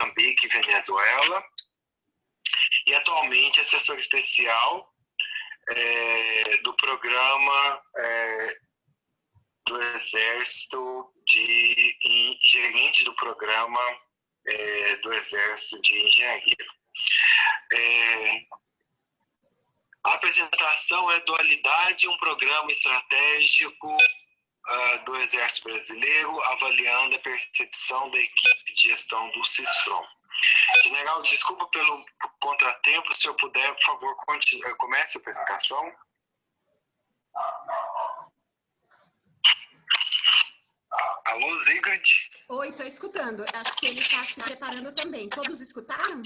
Moçambique e Venezuela. E atualmente assessor especial do programa do Exército, gerente do programa do Exército de Engenharia. A apresentação é Dualidade, um programa estratégico do Exército Brasileiro, avaliando a percepção da equipe de gestão do CISFROM. General, desculpa pelo contratempo, se eu puder, por favor, comece a apresentação. Alô, Zigand? Oi, estou escutando. Acho que ele está se preparando também. Todos escutaram?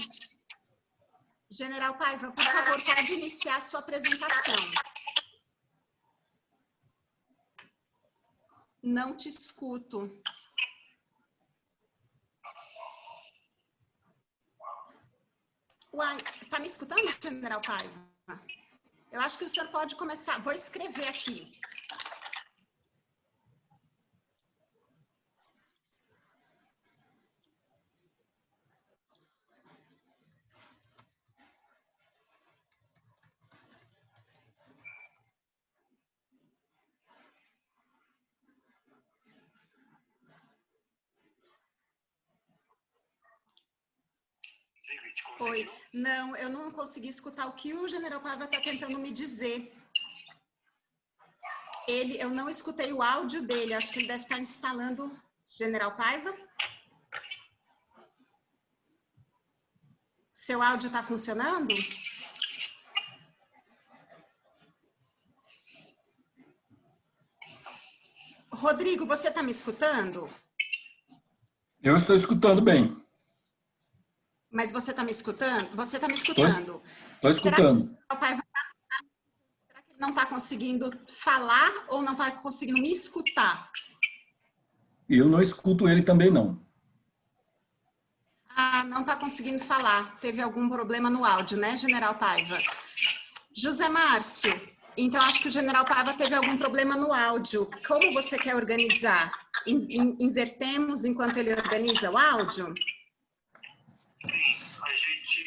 General Paiva, por favor, pode iniciar a sua apresentação. Não te escuto. Uai, tá me escutando, General Paiva? Eu acho que o senhor pode começar. Vou escrever aqui. Oi, não, eu não consegui escutar o que o General Paiva está tentando me dizer. Eu não escutei o áudio dele, acho que ele deve estar instalando. General Paiva? Seu áudio está funcionando? Rodrigo, você está me escutando? Eu estou escutando bem. Mas você está me escutando? Você está me escutando? Estou escutando. Será que ele não está conseguindo falar ou não está conseguindo me escutar? Eu não escuto ele também, não. Ah, não está conseguindo falar. Teve algum problema no áudio, né, General Paiva? José Márcio, então acho que o General Paiva teve algum problema no áudio. Como você quer organizar? Invertemos enquanto ele organiza o áudio? Sim, a gente...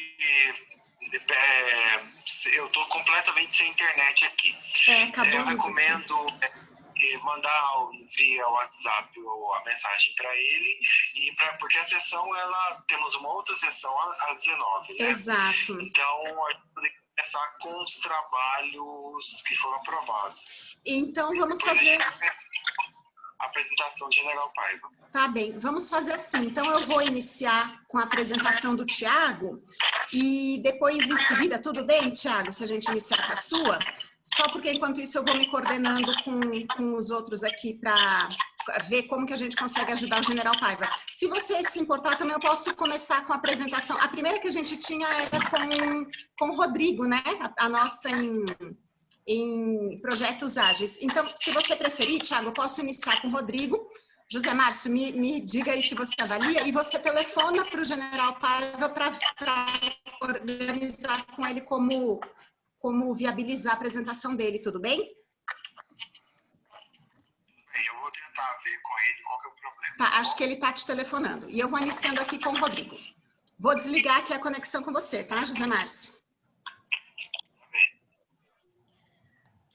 eu estou completamente sem internet aqui. Acabou. Eu recomendo mandar via WhatsApp a mensagem para ele, porque a sessão, temos uma outra sessão às 19, né? Exato. Então, a gente vai começar com os trabalhos que foram aprovados. Então, vamos fazer... A apresentação do General Paiva. Tá bem, vamos fazer assim. Então, eu vou iniciar com a apresentação do Tiago e depois, em seguida, tudo bem, Tiago, se a gente iniciar com a sua? Só porque, enquanto isso, eu vou me coordenando com os outros aqui para ver como que a gente consegue ajudar o General Paiva. Se você se importar, também eu posso começar com a apresentação. A primeira que a gente tinha era com o Rodrigo, né? A nossa em projetos ágeis. Então, se você preferir, Tiago, eu posso iniciar com o Rodrigo. José Márcio, me diga aí se você avalia e você telefona para o General Paiva para organizar com ele como viabilizar a apresentação dele, tudo bem? Eu vou tentar ver com ele qual que é o problema. Tá, acho que ele está te telefonando. E eu vou iniciando aqui com o Rodrigo. Vou desligar aqui a conexão com você, tá, José Márcio?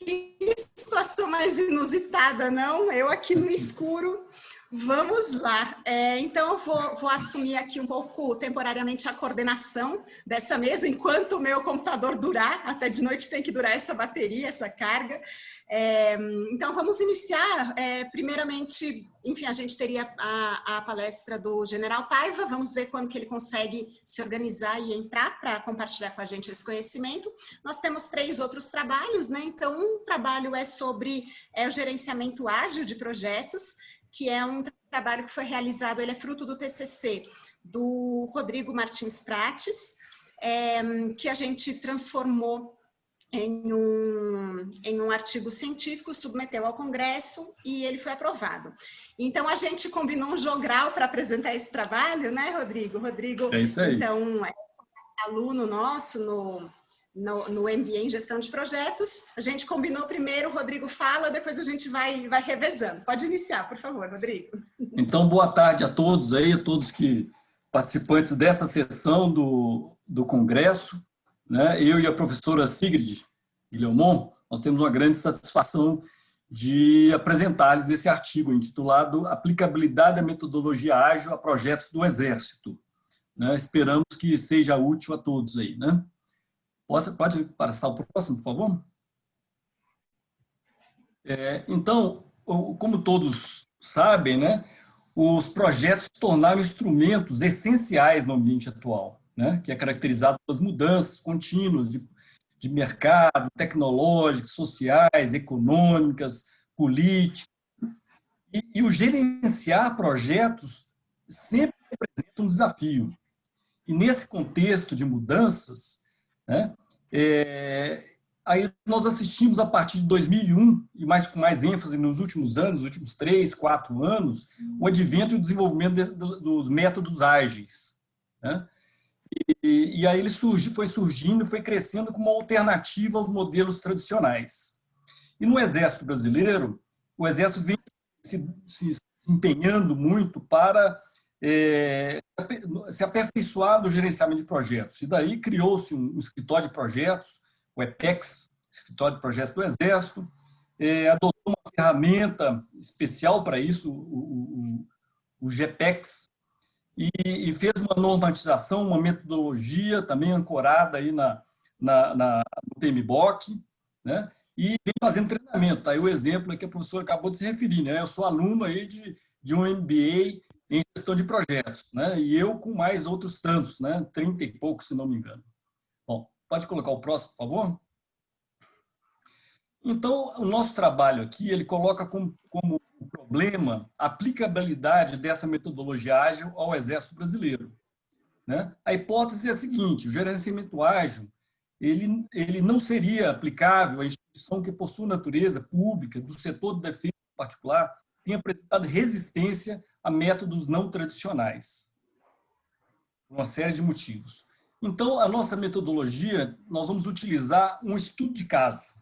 Que situação mais inusitada, não? Eu aqui no escuro. Vamos lá. Então, eu vou assumir aqui um pouco, temporariamente, a coordenação dessa mesa, enquanto o meu computador durar. Até de noite tem que durar essa bateria, essa carga. Então, vamos iniciar. Primeiramente, enfim, a gente teria a palestra do General Paiva. Vamos ver quando que ele consegue se organizar e entrar para compartilhar com a gente esse conhecimento. Nós temos 3 outros trabalhos, né? Então, um trabalho é sobre o gerenciamento ágil de projetos, que é um trabalho que foi realizado, ele é fruto do TCC do Rodrigo Martins Prates, que a gente transformou em um artigo científico, submeteu ao Congresso e ele foi aprovado. Então, a gente combinou um jogral para apresentar esse trabalho, né, Rodrigo? Rodrigo, é isso aí. Então, é aluno nosso no MBA em Gestão de Projetos. A gente combinou primeiro, o Rodrigo fala, depois a gente vai revezando. Pode iniciar, por favor, Rodrigo. Então, boa tarde a todos aí, a todos que participantes dessa sessão do Congresso, né? Eu e a professora Sigrid Guilhermon, nós temos uma grande satisfação de apresentar-lhes esse artigo intitulado Aplicabilidade da Metodologia Ágil a Projetos do Exército. Né? Esperamos que seja útil a todos aí. Né? Pode passar o próximo, por favor? Então, como todos sabem, né, os projetos se tornaram instrumentos essenciais no ambiente atual, né, que é caracterizado pelas mudanças contínuas de mercado, tecnológicas, sociais, econômicas, políticas. E o gerenciar projetos sempre representa um desafio. E nesse contexto de mudanças, né, aí nós assistimos a partir de 2001, e com mais ênfase nos últimos anos, nos últimos 3, 4 anos, o advento e o desenvolvimento dos métodos ágeis. Né? E aí ele foi surgindo, foi crescendo como uma alternativa aos modelos tradicionais. E no Exército Brasileiro, o Exército vem se empenhando muito para se aperfeiçoar no gerenciamento de projetos. E daí criou-se um escritório de projetos, o EPEX, Escritório de Projetos do Exército, adotou uma ferramenta especial para isso, o GPEX, e fez uma normatização, uma metodologia também ancorada aí no PMBOK, né? E vem fazendo treinamento. Aí o exemplo que a professora acabou de se referir, né? Eu sou aluno aí de um MBA em gestão de projetos, né? E eu com mais outros tantos, né? 30 e poucos, se não me engano. Bom, pode colocar o próximo, por favor? Então, o nosso trabalho aqui, ele coloca como problema a aplicabilidade dessa metodologia ágil ao Exército Brasileiro. Né? A hipótese é a seguinte: o gerenciamento ágil ele não seria aplicável à instituição que possui natureza pública, do setor de defesa em particular, tenha apresentado resistência a métodos não tradicionais, por uma série de motivos. Então, a nossa metodologia, nós vamos utilizar um estudo de caso.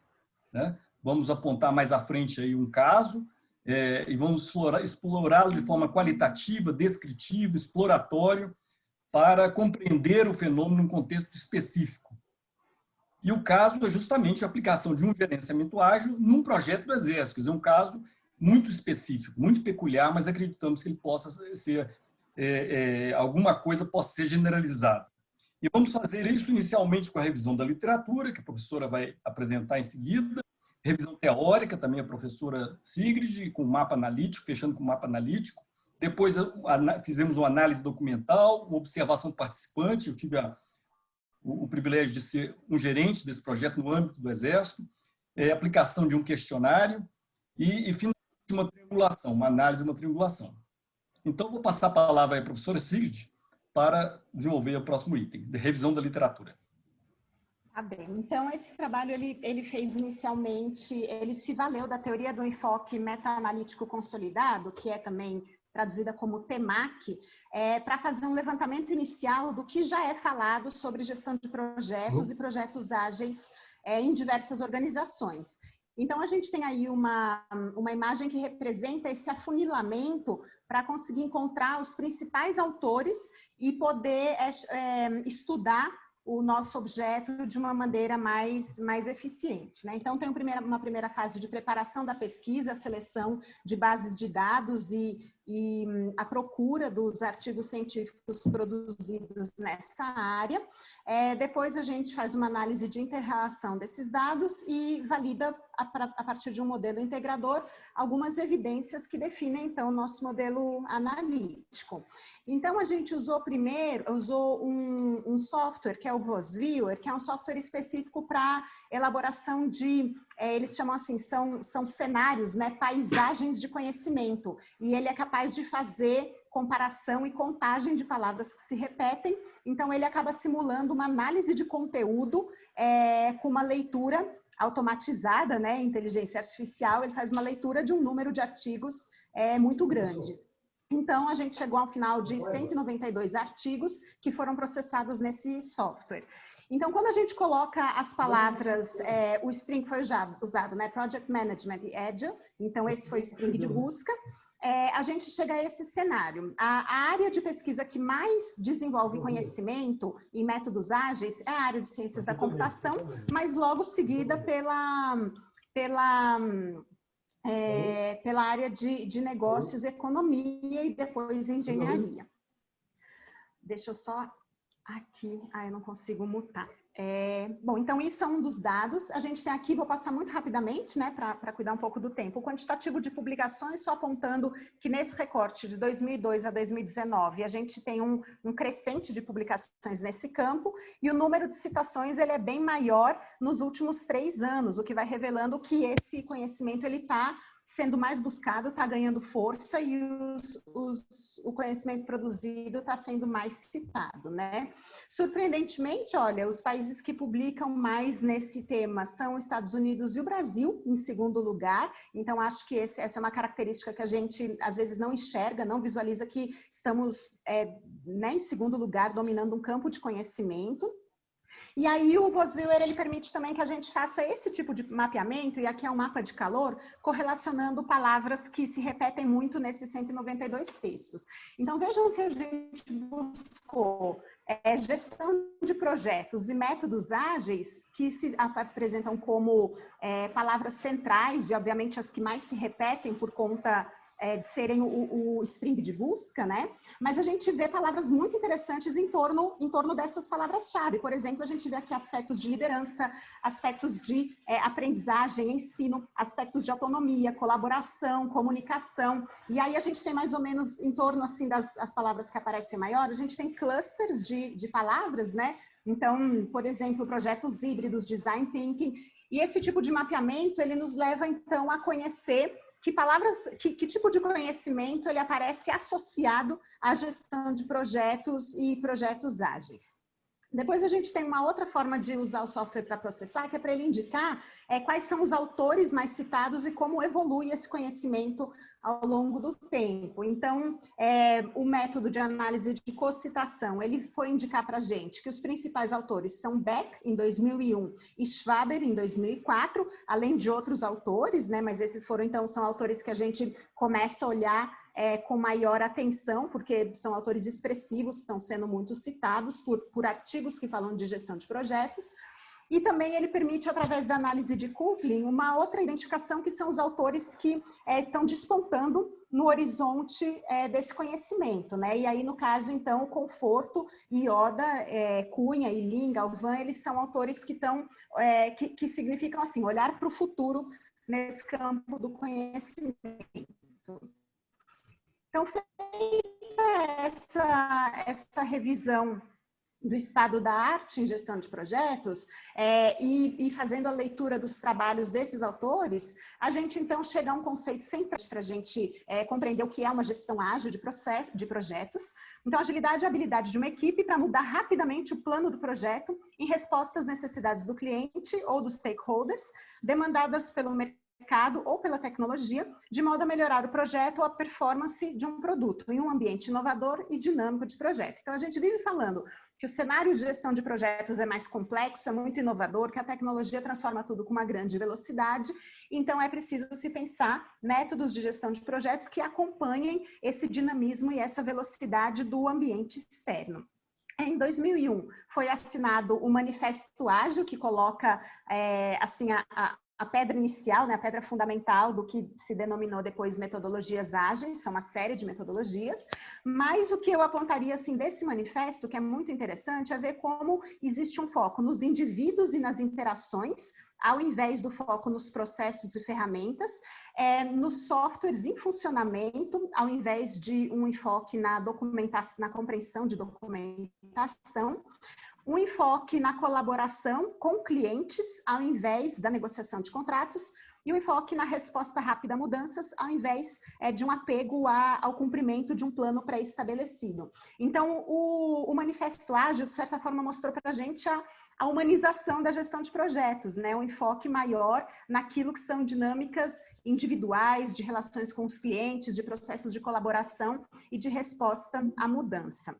Né? Vamos apontar mais à frente aí um caso e vamos explorá-lo de forma qualitativa, descritiva, exploratório, para compreender o fenômeno em um contexto específico. E o caso é justamente a aplicação de um gerenciamento ágil num projeto do Exército. Quer dizer, um caso muito específico, muito peculiar, mas acreditamos que ele possa ser, alguma coisa possa ser generalizada. E vamos fazer isso inicialmente com a revisão da literatura, que a professora vai apresentar em seguida, revisão teórica, também a professora Sigrid, com mapa analítico, fechando com mapa analítico. Depois fizemos uma análise documental, uma observação participante. Eu tive o privilégio de ser um gerente desse projeto no âmbito do Exército, aplicação de um questionário e finalmente uma triangulação, uma análise de uma triangulação. Então, vou passar a palavra à professora Sigrid para desenvolver o próximo item, de revisão da literatura. Tá bem. Então, esse trabalho, ele fez inicialmente, ele se valeu da teoria do enfoque meta-analítico consolidado, que é também traduzida como TEMAC, para fazer um levantamento inicial do que já é falado sobre gestão de projetos e projetos ágeis em diversas organizações. Então, a gente tem aí uma imagem que representa esse afunilamento para conseguir encontrar os principais autores e poder estudar o nosso objeto de uma maneira mais eficiente. Né? Então, tem uma primeira fase de preparação da pesquisa, seleção de bases de dados e a procura dos artigos científicos produzidos nessa área. Depois, a gente faz uma análise de inter-relação desses dados e valida, a partir de um modelo integrador, algumas evidências que definem, então, o nosso modelo analítico. Então, a gente usou um software, que é o VozViewer, que é um software específico para elaboração de, eles chamam assim, são cenários, né, paisagens de conhecimento, e ele é capaz de fazer comparação e contagem de palavras que se repetem, então ele acaba simulando uma análise de conteúdo com uma leitura automatizada, né, inteligência artificial, ele faz uma leitura de um número de artigos muito grande. Então, a gente chegou ao final de 192 artigos que foram processados nesse software. Então, quando a gente coloca as palavras, o string que foi usado, né? Project Management e Agile, então esse foi o string de busca. a gente chega a esse cenário. A área de pesquisa que mais desenvolve conhecimento e métodos ágeis é a área de ciências da computação, mas logo seguida pela área de negócios, economia e depois engenharia. Deixa eu só aqui, eu não consigo mutar. Bom, então isso é um dos dados. A gente tem aqui, vou passar muito rapidamente, né, para cuidar um pouco do tempo, o quantitativo de publicações, só apontando que nesse recorte de 2002 a 2019, a gente tem um crescente de publicações nesse campo, e o número de citações ele é bem maior nos últimos 3 anos, o que vai revelando que esse conhecimento ele está sendo mais buscado, está ganhando força e o conhecimento produzido está sendo mais citado, né? Surpreendentemente, olha, os países que publicam mais nesse tema são os Estados Unidos e o Brasil, em segundo lugar. Então, acho que essa é uma característica que a gente, às vezes, não enxerga, não visualiza que estamos, né, em segundo lugar, dominando um campo de conhecimento. E aí o VOSWheeler, ele permite também que a gente faça esse tipo de mapeamento, e aqui é um mapa de calor, correlacionando palavras que se repetem muito nesses 192 textos. Então vejam que a gente buscou gestão de projetos e métodos ágeis que se apresentam como palavras centrais, e obviamente as que mais se repetem por conta de serem o string de busca, né? Mas a gente vê palavras muito interessantes em torno dessas palavras-chave. Por exemplo, a gente vê aqui aspectos de liderança, aspectos de aprendizagem, ensino, aspectos de autonomia, colaboração, comunicação. E aí a gente tem mais ou menos em torno assim das palavras que aparecem maior, a gente tem clusters de palavras, né? Então, por exemplo, projetos híbridos, design thinking. E esse tipo de mapeamento, ele nos leva então a conhecer que tipo de conhecimento ele aparece associado à gestão de projetos e projetos ágeis. Depois a gente tem uma outra forma de usar o software para processar, que é para ele indicar quais são os autores mais citados e como evolui esse conhecimento ao longo do tempo. Então, o método de análise de cocitação, ele foi indicar para a gente que os principais autores são Beck, em 2001, e Schwaber, em 2004, além de outros autores, né? Mas esses foram, então, são autores que a gente começa a olhar com maior atenção, porque são autores expressivos, estão sendo muito citados por artigos que falam de gestão de projetos. E também ele permite, através da análise de Coupling, uma outra identificação, que são os autores que estão despontando no horizonte desse conhecimento, né? E aí, no caso, então, o Conforto, Yoda, Cunha, Ilin, Galvin, eles são autores que estão, que significam, assim, olhar para o futuro nesse campo do conhecimento. Então, feita essa revisão do estado da arte em gestão de projetos e fazendo a leitura dos trabalhos desses autores, a gente então chega a um conceito central para a gente compreender o que é uma gestão ágil de projetos. Então, agilidade é a habilidade de uma equipe para mudar rapidamente o plano do projeto em resposta às necessidades do cliente ou dos stakeholders, demandadas pelo mercado ou pela tecnologia, de modo a melhorar o projeto ou a performance de um produto em um ambiente inovador e dinâmico de projeto. Então, a gente vive falando que o cenário de gestão de projetos é mais complexo, é muito inovador, que a tecnologia transforma tudo com uma grande velocidade, então é preciso se pensar métodos de gestão de projetos que acompanhem esse dinamismo e essa velocidade do ambiente externo. Em 2001, foi assinado o Manifesto Ágil, que coloca assim, a pedra inicial, né, a pedra fundamental do que se denominou depois metodologias ágeis, são uma série de metodologias, mas o que eu apontaria assim, desse manifesto, que é muito interessante, é ver como existe um foco nos indivíduos e nas interações, ao invés do foco nos processos e ferramentas, nos softwares em funcionamento, ao invés de um enfoque na documentação, na compreensão de documentação, um enfoque na colaboração com clientes, ao invés da negociação de contratos, e um enfoque na resposta rápida a mudanças, ao invés de um apego ao cumprimento de um plano pré-estabelecido. Então, o Manifesto Ágil, de certa forma, mostrou para a gente a humanização da gestão de projetos, né? Um enfoque maior naquilo que são dinâmicas individuais, de relações com os clientes, de processos de colaboração e de resposta à mudança.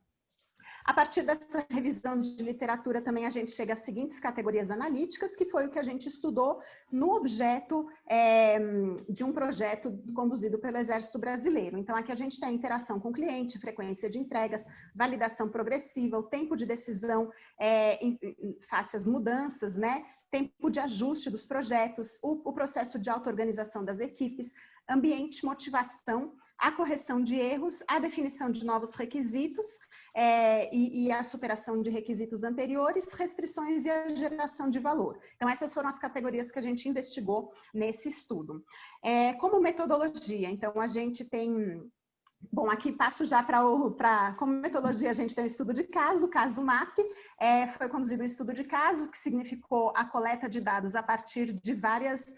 A partir dessa revisão de literatura também a gente chega às seguintes categorias analíticas, que foi o que a gente estudou no objeto de um projeto conduzido pelo Exército Brasileiro. Então, aqui a gente tem a interação com o cliente, frequência de entregas, validação progressiva, o tempo de decisão face às mudanças, né? Tempo de ajuste dos projetos, o processo de auto-organização das equipes, ambiente, motivação, a correção de erros, a definição de novos requisitos e a superação de requisitos anteriores, restrições e a geração de valor. Então, essas foram as categorias que a gente investigou nesse estudo. Como metodologia, então, a gente tem... Bom, aqui passo já para como metodologia a gente tem o estudo de caso, o caso MAP, foi conduzido um estudo de caso, que significou a coleta de dados a partir de várias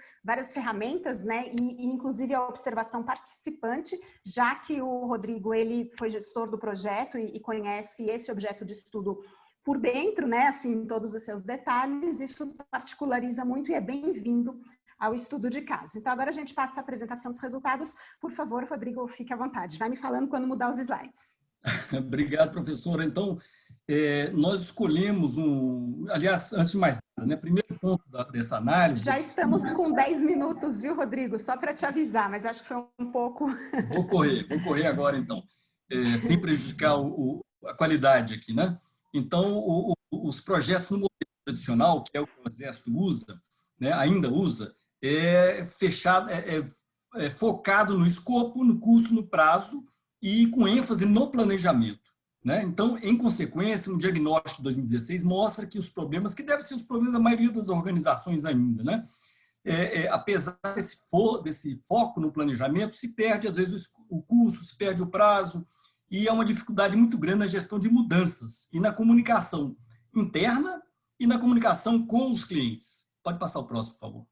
ferramentas, né, e inclusive a observação participante, já que o Rodrigo, ele foi gestor do projeto e conhece esse objeto de estudo por dentro, né, assim, todos os seus detalhes, isso particulariza muito e é bem-vindo ao estudo de caso. Então, agora a gente passa a apresentação dos resultados. Por favor, Rodrigo, fique à vontade. Vai me falando quando mudar os slides. Obrigado, professora. Então, nós escolhemos aliás, antes de mais nada, né, primeiro ponto dessa análise... Já estamos com 10 minutos, viu, Rodrigo? Só para te avisar, mas acho que foi um pouco... Vou correr agora, então, sem prejudicar a qualidade aqui, né? Então, os projetos no modelo tradicional, que é o que o Exército usa, né, ainda usa, fechado, focado no escopo, no custo, no prazo e com ênfase no planejamento, né? Então, em consequência, um diagnóstico de 2016 mostra que os problemas, que devem ser os problemas da maioria das organizações ainda, né? Apesar desse foco no planejamento, se perde, às vezes, o custo, se perde o prazo, e é uma dificuldade muito grande na gestão de mudanças e na comunicação interna e na comunicação com os clientes. Pode passar o próximo, por favor.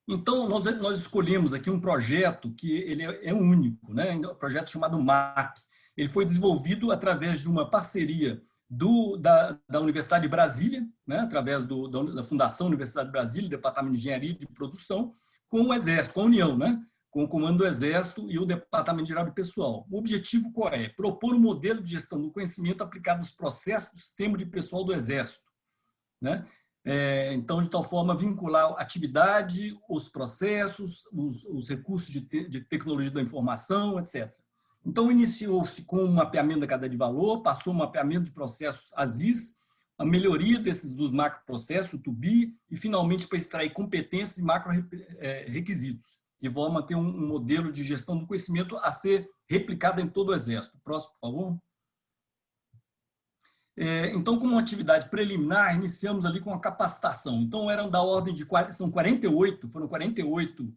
Então, nós escolhemos aqui um projeto que ele é único, né? Um projeto chamado MAP. Ele foi desenvolvido através de uma parceria da Universidade de Brasília, né? Através da Fundação Universidade de Brasília, Departamento de Engenharia e de Produção, com o Exército, com a União, né? Com o Comando do Exército e o Departamento Geral do Pessoal. O objetivo qual é? Propor um modelo de gestão do conhecimento aplicado aos processos do sistema de pessoal do Exército, né? Então, de tal forma, vincular a atividade, os processos, os recursos de tecnologia da informação, etc. Então, iniciou-se com um mapeamento da cadeia de valor, passou um mapeamento de processos ASIS, a melhoria dos macroprocessos, o TUBI, e, finalmente, para extrair competências e macro-requisitos, de forma a ter um modelo de gestão do conhecimento a ser replicado em todo o Exército. Próximo, por favor. Então, como uma atividade preliminar, iniciamos ali com a capacitação. Então, eram da ordem de... foram 48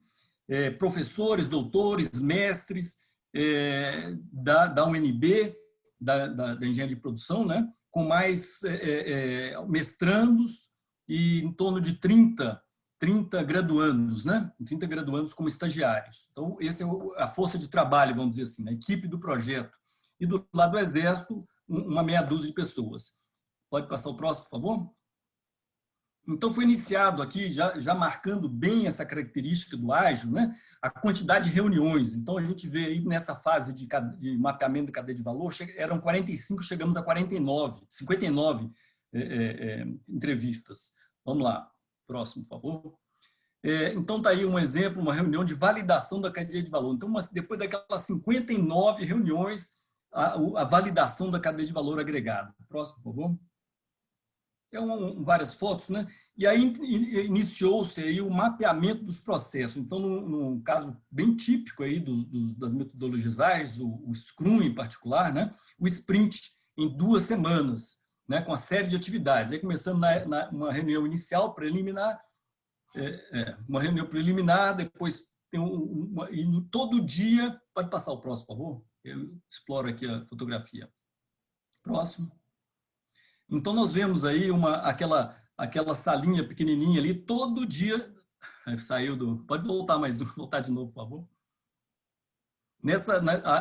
professores, doutores, mestres da UNB, da Engenharia de Produção, né? Com mais mestrandos e em torno de 30 graduandos, né? 30 graduandos como estagiários. Então, essa é a força de trabalho, vamos dizer assim, a equipe do projeto. E do lado do Exército, uma meia dúzia de pessoas. Pode passar o próximo, por favor? Então, foi iniciado aqui, já marcando bem essa característica do ágil, né? A quantidade de reuniões. Então, a gente vê aí nessa fase de mapeamento da cadeia de valor, eram 45, chegamos a 59 entrevistas. Vamos lá, próximo, por favor. Então, está aí um exemplo, uma reunião de validação da cadeia de valor. Então, depois daquelas 59 reuniões, a validação da cadeia de valor agregada. Próximo, por favor. Várias fotos, né? E aí iniciou-se aí o mapeamento dos processos. Então, num caso bem típico aí das metodologias ágeis, o Scrum em particular, né? O sprint em 2 semanas, né? Com uma série de atividades. Aí começando uma reunião inicial preliminar, depois tem e todo dia, pode passar o próximo, por favor? Eu exploro aqui a fotografia. Próximo. Então, nós vemos aí aquela salinha pequenininha ali, todo dia... Pode voltar de novo, por favor.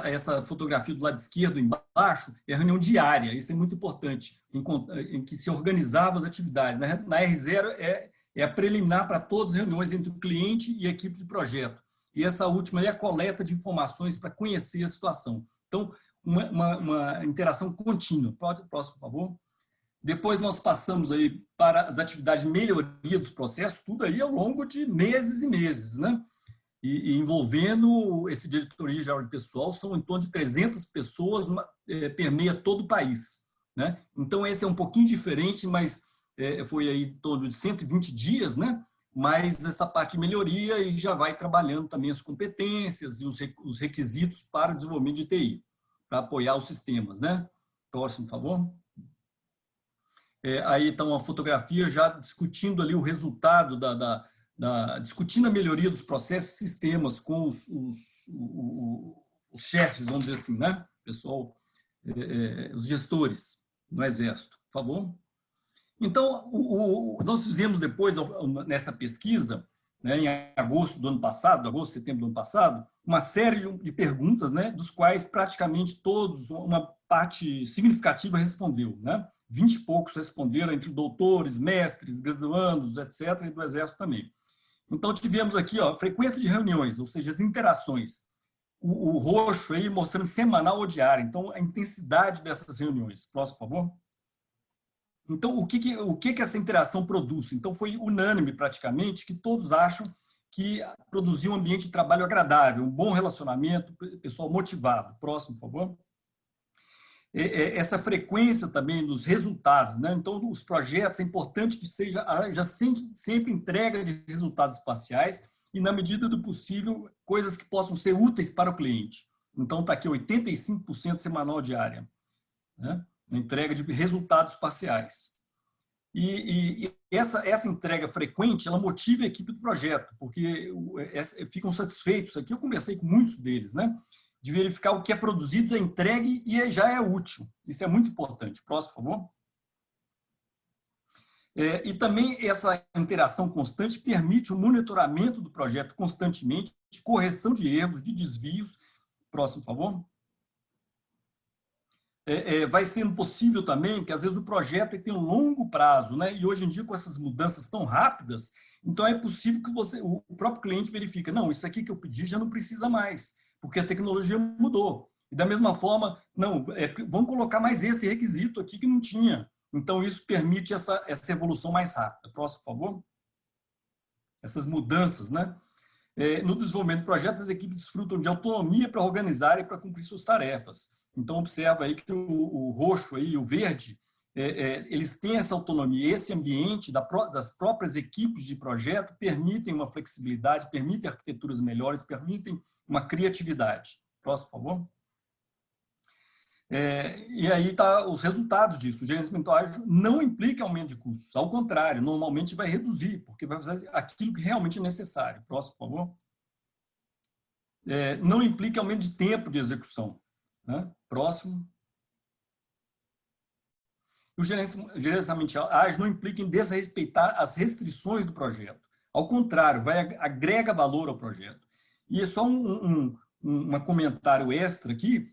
Essa fotografia do lado esquerdo, embaixo, é a reunião diária. Isso é muito importante, em que se organizavam as atividades. Na R0 é a preliminar para todas as reuniões entre o cliente e a equipe de projeto. E essa última é a coleta de informações para conhecer a situação. Então, uma interação contínua. Próximo, por favor. Depois nós passamos aí para as atividades de melhoria dos processos, tudo aí ao longo de meses e meses, né? E envolvendo esse diretoria geral de pessoal, são em torno de 300 pessoas, permeia todo o país, né? Então, esse é um pouquinho diferente, mas foi aí em torno de 120 dias, né? Mas essa parte de melhoria e já vai trabalhando também as competências e os requisitos para o desenvolvimento de TI, para apoiar os sistemas, né? Próximo, por favor. Aí está uma fotografia já discutindo ali o resultado discutindo a melhoria dos processos e sistemas com os chefes, vamos dizer assim, né? Pessoal, os gestores no Exército, por favor. Então, nós fizemos depois, nessa pesquisa, né, em agosto do ano passado, agosto, setembro do ano passado, uma série de perguntas, né, dos quais praticamente todos, uma parte significativa respondeu, né? 20 e poucos responderam, entre doutores, mestres, graduandos, etc., e do Exército também. Então, tivemos aqui, ó, frequência de reuniões, ou seja, as interações. O roxo aí mostrando semanal ou diária. Então, a intensidade dessas reuniões. Próximo, por favor. Então, o que essa interação produz? Então, foi unânime, praticamente, que todos acham que produziu um ambiente de trabalho agradável, um bom relacionamento, pessoal motivado. Próximo, por favor. Essa frequência também dos resultados, né? Então, os projetos, é importante que seja já sempre entrega de resultados parciais e, na medida do possível, coisas que possam ser úteis para o cliente. Então, está aqui 85% semanal diária, né? Na entrega de resultados parciais. E essa entrega frequente, ela motiva a equipe do projeto, porque ficam satisfeitos. Aqui eu conversei com muitos deles, né? De verificar o que é produzido, é entregue e já é útil. Isso é muito importante. Próximo, por favor. E também essa interação constante permite o monitoramento do projeto constantemente, de correção de erros, de desvios. Próximo, por favor. Vai sendo possível também, que às vezes o projeto tem um longo prazo, né? E hoje em dia, com essas mudanças tão rápidas, então é possível que o próprio cliente verifique, não, isso aqui que eu pedi já não precisa mais, porque a tecnologia mudou. E da mesma forma, não, vamos colocar mais esse requisito aqui que não tinha. Então, isso permite essa evolução mais rápida. Próximo, por favor. Essas mudanças, né? No desenvolvimento de projetos, as equipes desfrutam de autonomia para organizar e para cumprir suas tarefas. Então, observa aí que o roxo e o verde, eles têm essa autonomia. Esse ambiente das próprias equipes de projeto permitem uma flexibilidade, permitem arquiteturas melhores, permitem uma criatividade. Próximo, por favor. E aí tá os resultados disso. O gerenciamento ágil não implica aumento de custos. Ao contrário, normalmente vai reduzir, porque vai fazer aquilo que realmente é necessário. Próximo, por favor. Não implica aumento de tempo de execução, né? Próximo. O gerenciamento ágil não implica em desrespeitar as restrições do projeto. Ao contrário, agrega valor ao projeto. E só um comentário extra aqui,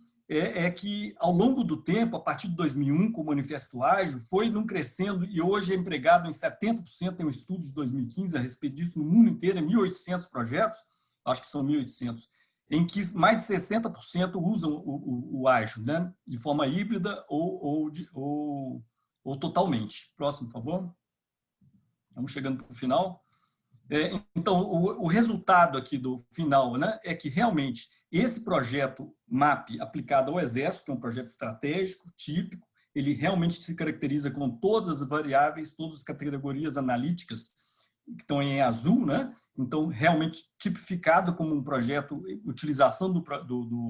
que ao longo do tempo, a partir de 2001, com o Manifesto Ágil, foi crescendo e hoje é empregado em 70%, tem um estudo de 2015 a respeito disso no mundo inteiro, 1.800 projetos, acho que são 1.800, em que mais de 60% usam o Ágil, né? De forma híbrida ou totalmente. Próximo, por favor. Estamos chegando para o final. Então, o resultado aqui do final, né, é que realmente esse projeto MAP aplicado ao Exército, que é um projeto estratégico, típico, ele realmente se caracteriza com todas as variáveis, todas as categorias analíticas que estão em azul, né? Então, realmente tipificado como um projeto, utilização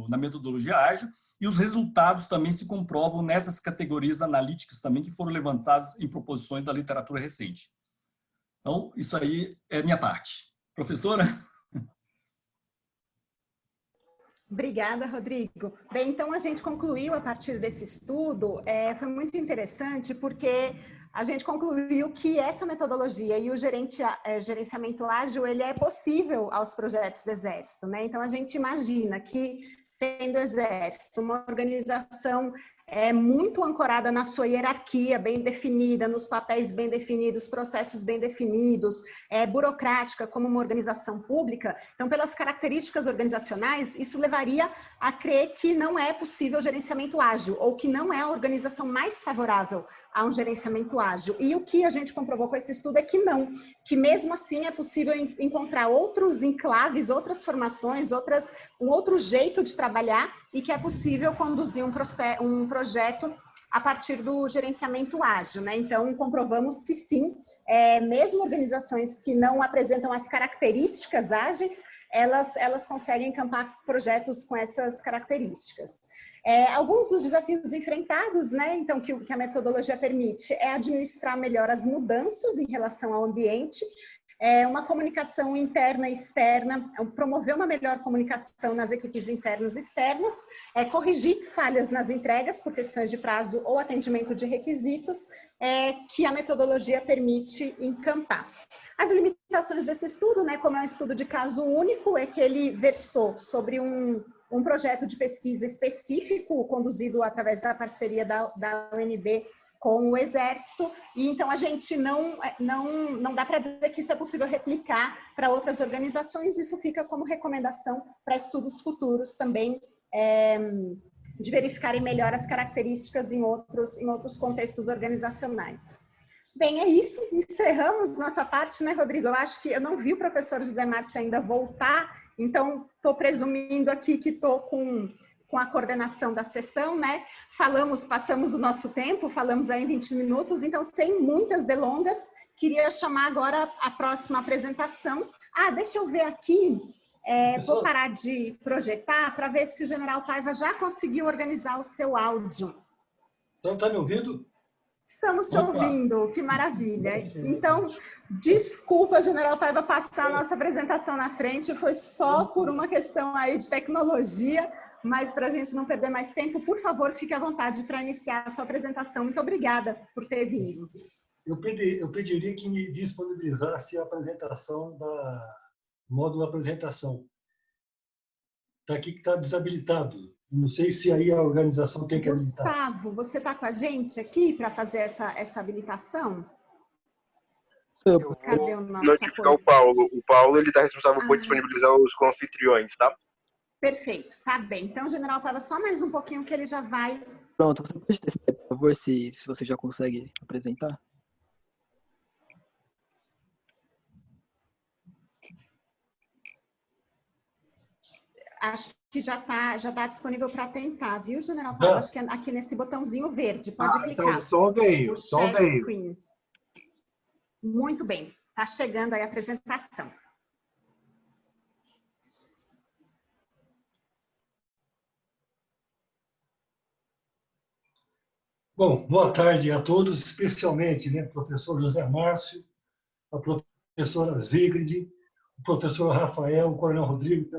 na metodologia ágil, e os resultados também se comprovam nessas categorias analíticas também que foram levantadas em proposições da literatura recente. Então, isso aí é a minha parte. Professora? Obrigada, Rodrigo. Bem, então a gente concluiu a partir desse estudo, foi muito interessante porque a gente concluiu que essa metodologia e o gerenciamento ágil, ele é possível aos projetos do Exército, né? Então a gente imagina que, sendo o Exército uma organização é muito ancorada na sua hierarquia bem definida, nos papéis bem definidos, processos bem definidos, é burocrática como uma organização pública. Então, pelas características organizacionais, isso levaria a crer que não é possível gerenciamento ágil, ou que não é a organização mais favorável a um gerenciamento ágil. E o que a gente comprovou com esse estudo é que não, que mesmo assim é possível encontrar outros enclaves, outras formações, um outro jeito de trabalhar, e que é possível conduzir um projeto a partir do gerenciamento ágil, né? Então, comprovamos que sim, mesmo organizações que não apresentam as características ágeis, elas conseguem encampar projetos com essas características. Alguns dos desafios enfrentados, né, então, que a metodologia permite, é administrar melhor as mudanças em relação ao ambiente, uma comunicação interna e externa, promover uma melhor comunicação nas equipes internas e externas, corrigir falhas nas entregas por questões de prazo ou atendimento de requisitos, que a metodologia permite encampar. As limitações desse estudo, né, como é um estudo de caso único, é que ele versou sobre um projeto de pesquisa específico, conduzido através da parceria da UNB com o Exército, e então a gente não dá para dizer que isso é possível replicar para outras organizações, isso fica como recomendação para estudos futuros também, de verificarem melhor as características em outros contextos organizacionais. Bem, é isso, encerramos nossa parte, né, Rodrigo? Eu acho que eu não vi o professor José Márcio ainda voltar, então estou presumindo aqui que estou com a coordenação da sessão, né? Passamos o nosso tempo, falamos aí em 20 minutos, então, sem muitas delongas, queria chamar agora a próxima apresentação. Deixa eu ver aqui, vou parar de projetar para ver se o General Paiva já conseguiu organizar o seu áudio. Então, está me ouvindo? Estamos te ouvindo, que maravilha. Então, desculpa, General Paiva, passar a nossa apresentação na frente, foi só por uma questão aí de tecnologia, mas para a gente não perder mais tempo, por favor, fique à vontade para iniciar a sua apresentação. Muito obrigada por ter vindo. Eu pediria que me disponibilizasse a apresentação da módulo apresentação. Está aqui que está desabilitado. Não sei se aí a organização tem que habilitar. Gustavo, você está com a gente aqui para fazer essa habilitação? Cadê o nosso notificar o Paulo. O Paulo ele está responsável por disponibilizar os anfitriões, tá? Perfeito, tá bem. Então, General Paiva, só mais um pouquinho que ele já vai... Pronto, você pode testar, por favor, se você já consegue apresentar? Acho que já tá disponível para tentar, viu, General Paiva? Acho que é aqui nesse botãozinho verde, pode clicar. Então, só veio. Screen. Muito bem, tá chegando aí a apresentação. Bom, boa tarde a todos, especialmente, né, professor José Márcio, a professora Zigrid, o professor Rafael, o coronel Rodrigo,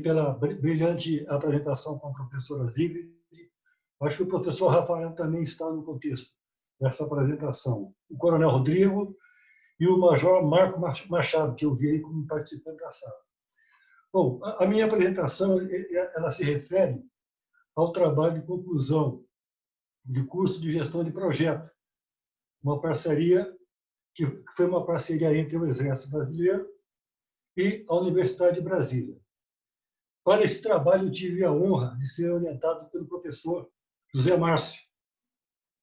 pela brilhante apresentação com a professora Zigrid. Acho que o professor Rafael também está no contexto dessa apresentação. O coronel Rodrigo e o major Marco Machado, que eu vi aí como participante da sala. Bom, a minha apresentação ela se refere ao trabalho de conclusão de curso de gestão de projeto, uma parceria que foi uma parceria entre o Exército Brasileiro e a Universidade de Brasília. Para esse trabalho, eu tive a honra de ser orientado pelo professor José Márcio.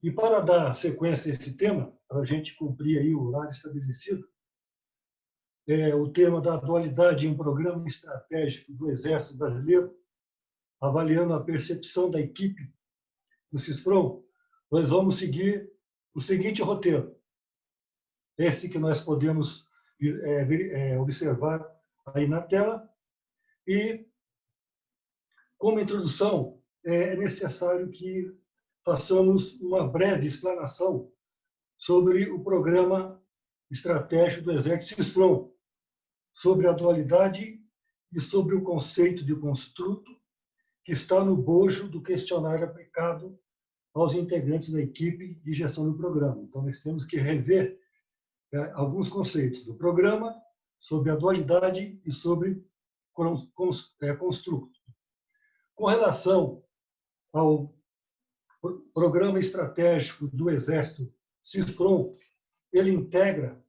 E para dar sequência a esse tema, para a gente cumprir aí o horário estabelecido, o tema da atualidade em um programa estratégico do Exército Brasileiro, avaliando a percepção da equipe do CISFRON, nós vamos seguir o seguinte roteiro. Esse que nós podemos observar aí na tela. E, como introdução, é necessário que façamos uma breve explanação sobre o programa estratégico do Exército CISFRON, sobre a dualidade e sobre o conceito de construto que está no bojo do questionário aplicado aos integrantes da equipe de gestão do programa. Então, nós temos que rever alguns conceitos do programa, sobre a dualidade e sobre construto. Com relação ao Programa Estratégico do Exército, CISPROM, ele integra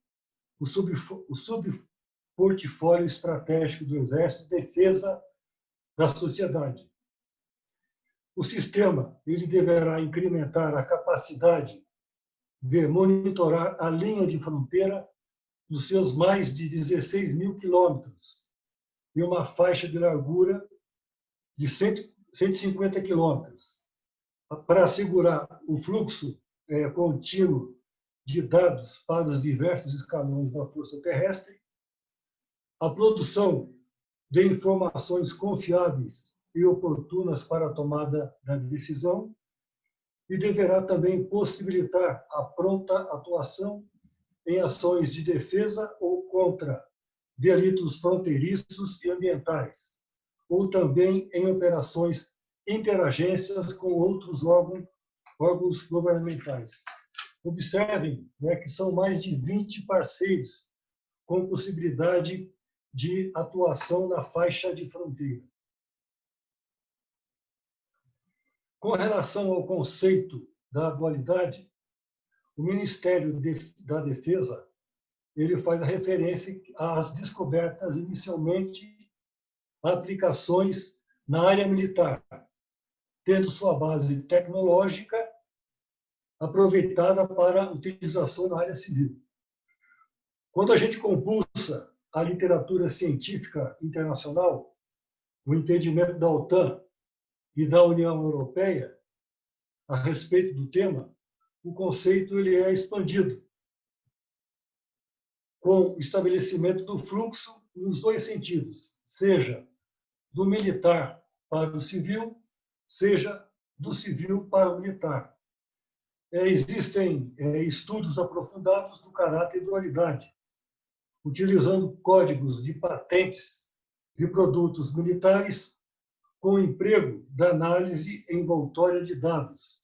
o subportfólio estratégico do Exército, Defesa da Sociedade. O sistema ele deverá incrementar a capacidade de monitorar a linha de fronteira dos seus mais de 16 mil quilômetros e uma faixa de largura de 150 quilômetros, para assegurar o fluxo contínuo de dados para os diversos escalões da Força Terrestre, a produção de informações confiáveis e oportunas para a tomada da decisão, e deverá também possibilitar a pronta atuação em ações de defesa ou contra delitos fronteiriços e ambientais, ou também em operações interagências com outros órgãos governamentais. Observem, né, que são mais de 20 parceiros com possibilidade de atuação na faixa de fronteira. Com relação ao conceito da dualidade, o Ministério da Defesa ele faz a referência às descobertas inicialmente aplicações na área militar, tendo sua base tecnológica aproveitada para utilização na área civil. Quando a gente compulsa a literatura científica internacional, o entendimento da OTAN e da União Europeia a respeito do tema, o conceito ele é expandido com o estabelecimento do fluxo nos dois sentidos, seja do militar para o civil, seja do civil para o militar. Existem estudos aprofundados do caráter de dualidade, utilizando códigos de patentes de produtos militares com o emprego da análise envoltória de dados,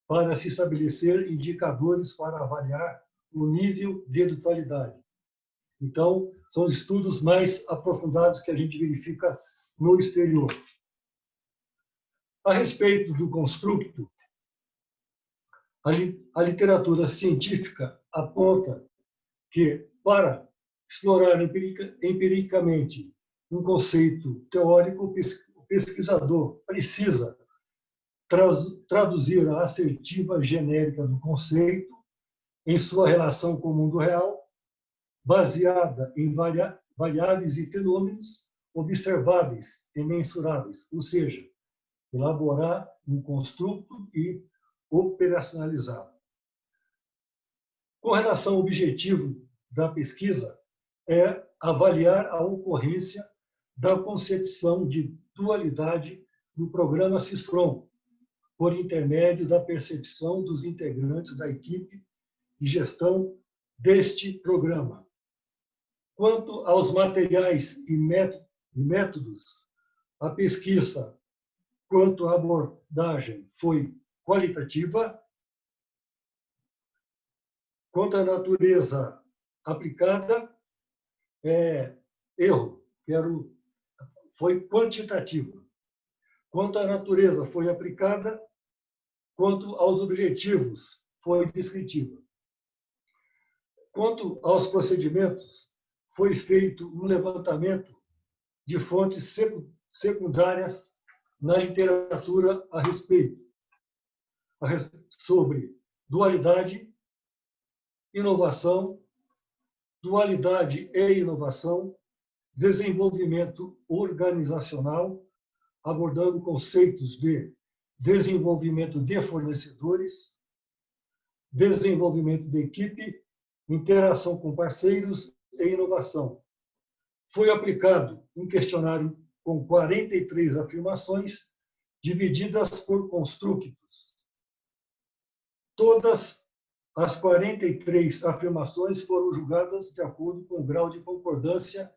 para se estabelecer indicadores para avaliar o nível de dualidade. Então, são estudos mais aprofundados que a gente verifica no exterior. A respeito do construto, a literatura científica aponta que, para explorar empiricamente um conceito teórico, o pesquisador precisa traduzir a assertiva genérica do conceito em sua relação com o mundo real, baseada em variáveis e fenômenos observáveis e mensuráveis, ou seja, elaborar um construto e operacionalizá-lo. Com relação ao objetivo da pesquisa, é avaliar a ocorrência da concepção de dualidade no programa CISPROM, por intermédio da percepção dos integrantes da equipe de gestão deste programa. Quanto aos materiais e métodos, a pesquisa quanto à abordagem foi qualitativa. Quanto à natureza aplicada, foi quantitativa. Quanto à natureza foi aplicada, quanto aos objetivos foi descritiva. Quanto aos procedimentos, foi feito um levantamento de fontes secundárias na literatura a respeito, sobre dualidade, inovação, dualidade e inovação, desenvolvimento organizacional, abordando conceitos de desenvolvimento de fornecedores, desenvolvimento de equipe, interação com parceiros e inovação. Foi aplicado um questionário com 43 afirmações, divididas por construtos. Todas as 43 afirmações foram julgadas de acordo com o grau de concordância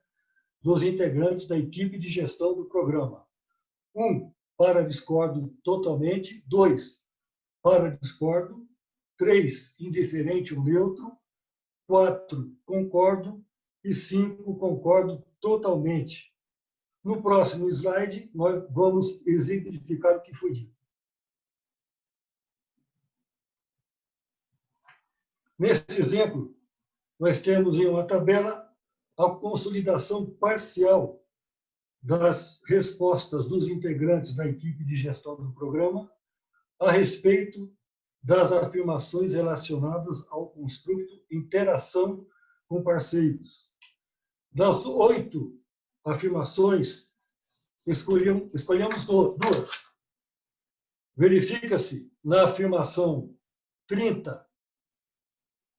dos integrantes da equipe de gestão do programa. 1, para discordo totalmente. 2, para discordo. 3, indiferente ou neutro. 4, concordo. E 5, concordo totalmente. No próximo slide, nós vamos exemplificar o que foi dito. Neste exemplo, nós temos em uma tabela a consolidação parcial das respostas dos integrantes da equipe de gestão do programa a respeito das afirmações relacionadas ao construto interação com parceiros. Das 8 afirmações, escolhemos 2. Verifica-se na afirmação 30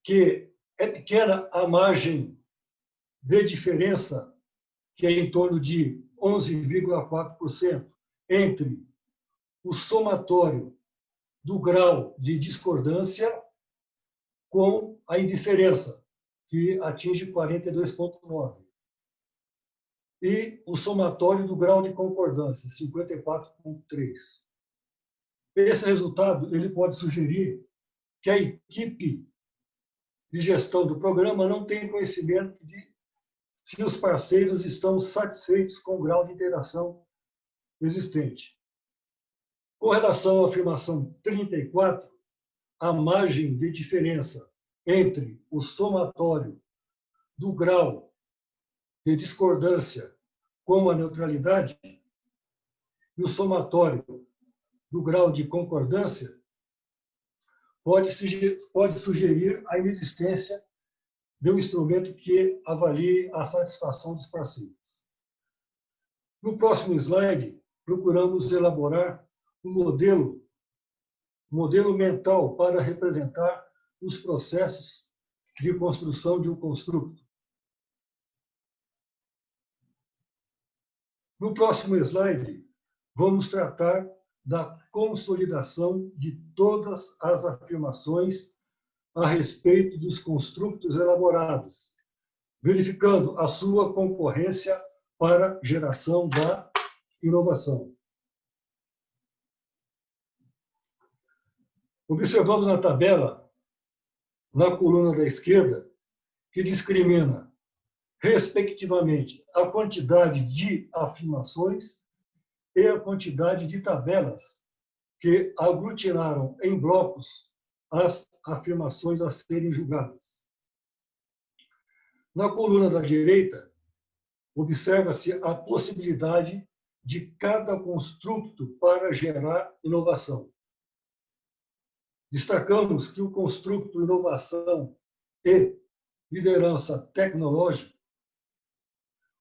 que é pequena a margem de diferença, que é em torno de 11,4%, entre o somatório do grau de discordância com a indiferença, que atinge 42,9%, e o somatório do grau de concordância, 54,3%. Esse resultado ele pode sugerir que a equipe de gestão do programa não tem conhecimento de se os parceiros estão satisfeitos com o grau de interação existente. Com relação à afirmação 34, a margem de diferença entre o somatório do grau de discordância com a neutralidade e o somatório do grau de concordância pode sugerir a inexistência de um instrumento que avalie a satisfação dos parceiros. No próximo slide, procuramos elaborar um modelo mental para representar os processos de construção de um construto. No próximo slide, vamos tratar da consolidação de todas as afirmações a respeito dos construtos elaborados, verificando a sua concorrência para geração da inovação. Observamos na tabela, na coluna da esquerda, que discrimina, respectivamente, a quantidade de afirmações e a quantidade de tabelas que aglutinaram em blocos as afirmações a serem julgadas. Na coluna da direita, observa-se a possibilidade de cada construto para gerar inovação. Destacamos que o construto inovação e liderança tecnológica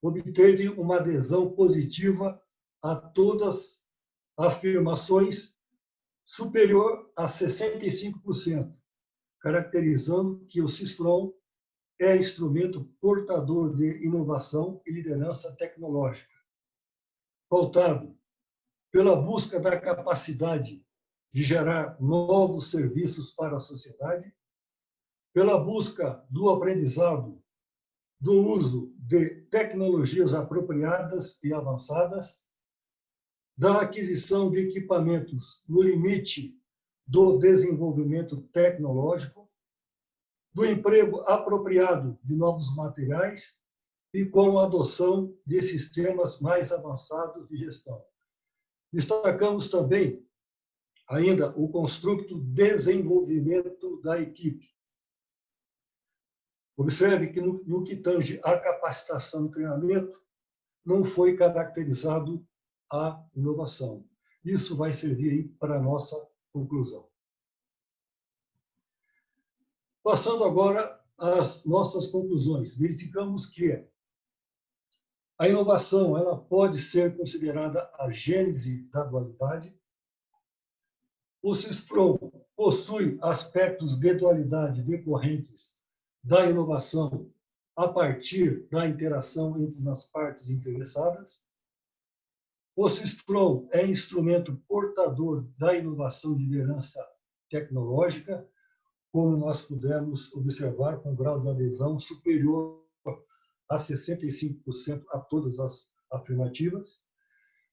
obteve uma adesão positiva a todas as afirmações superior a 65%, caracterizando que o CISFRON é instrumento portador de inovação e liderança tecnológica, pautado pela busca da capacidade de gerar novos serviços para a sociedade, pela busca do aprendizado, do uso de tecnologias apropriadas e avançadas, da aquisição de equipamentos no limite do desenvolvimento tecnológico, do emprego apropriado de novos materiais e com a adoção de sistemas mais avançados de gestão. Destacamos também ainda o construto desenvolvimento da equipe. Observe que no que tange à capacitação e treinamento, não foi caracterizado a inovação. Isso vai servir aí para a nossa conclusão. Passando agora às nossas conclusões, verificamos que a inovação ela pode ser considerada a gênese da dualidade. O CISFRON possui aspectos de dualidade decorrentes da inovação a partir da interação entre as partes interessadas. O CISFRON é instrumento portador da inovação de liderança tecnológica, como nós pudemos observar com grau de adesão superior a 65% a todas as afirmativas.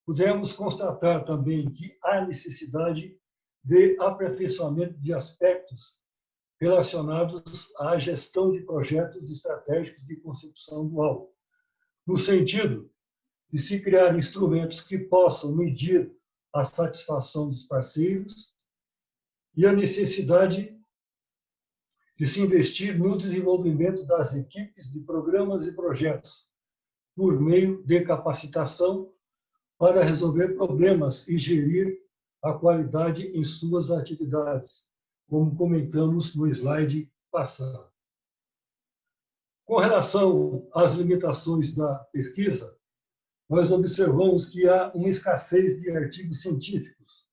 Pudemos constatar também que há necessidade de aperfeiçoamento de aspectos relacionados à gestão de projetos estratégicos de concepção dual, no sentido de se criar instrumentos que possam medir a satisfação dos parceiros e a necessidade de se investir no desenvolvimento das equipes de programas e projetos, por meio de capacitação para resolver problemas e gerir a qualidade em suas atividades, como comentamos no slide passado. Com relação às limitações da pesquisa, nós observamos que há uma escassez de artigos científicos,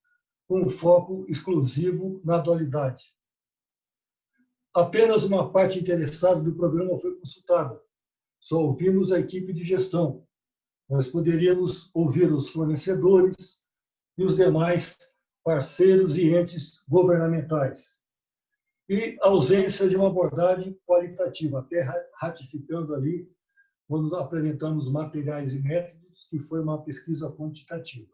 com foco exclusivo na dualidade. Apenas uma parte interessada do programa foi consultada. Só ouvimos a equipe de gestão. Nós poderíamos ouvir os fornecedores e os demais parceiros e entes governamentais. E a ausência de uma abordagem qualitativa, até ratificando ali, quando apresentamos materiais e métodos, que foi uma pesquisa quantitativa.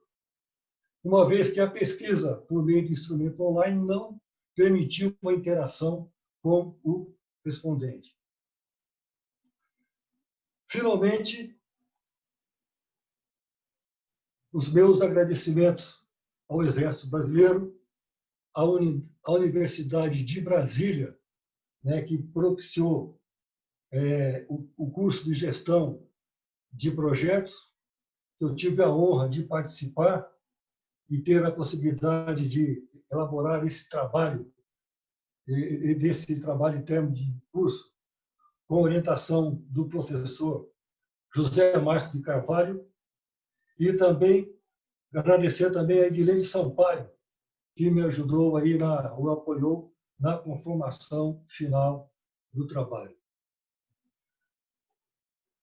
Uma vez que a pesquisa, por meio de instrumento online, não permitiu uma interação com o respondente. Finalmente, os meus agradecimentos ao Exército Brasileiro, à Universidade de Brasília, né, que propiciou o curso de gestão de projetos. Eu tive a honra de participar e ter a possibilidade de elaborar esse trabalho, e desse trabalho em termos de curso, com orientação do professor José Márcio de Carvalho, e também agradecer também a Edilene Sampaio, que me ajudou aí, o apoiou na conformação final do trabalho.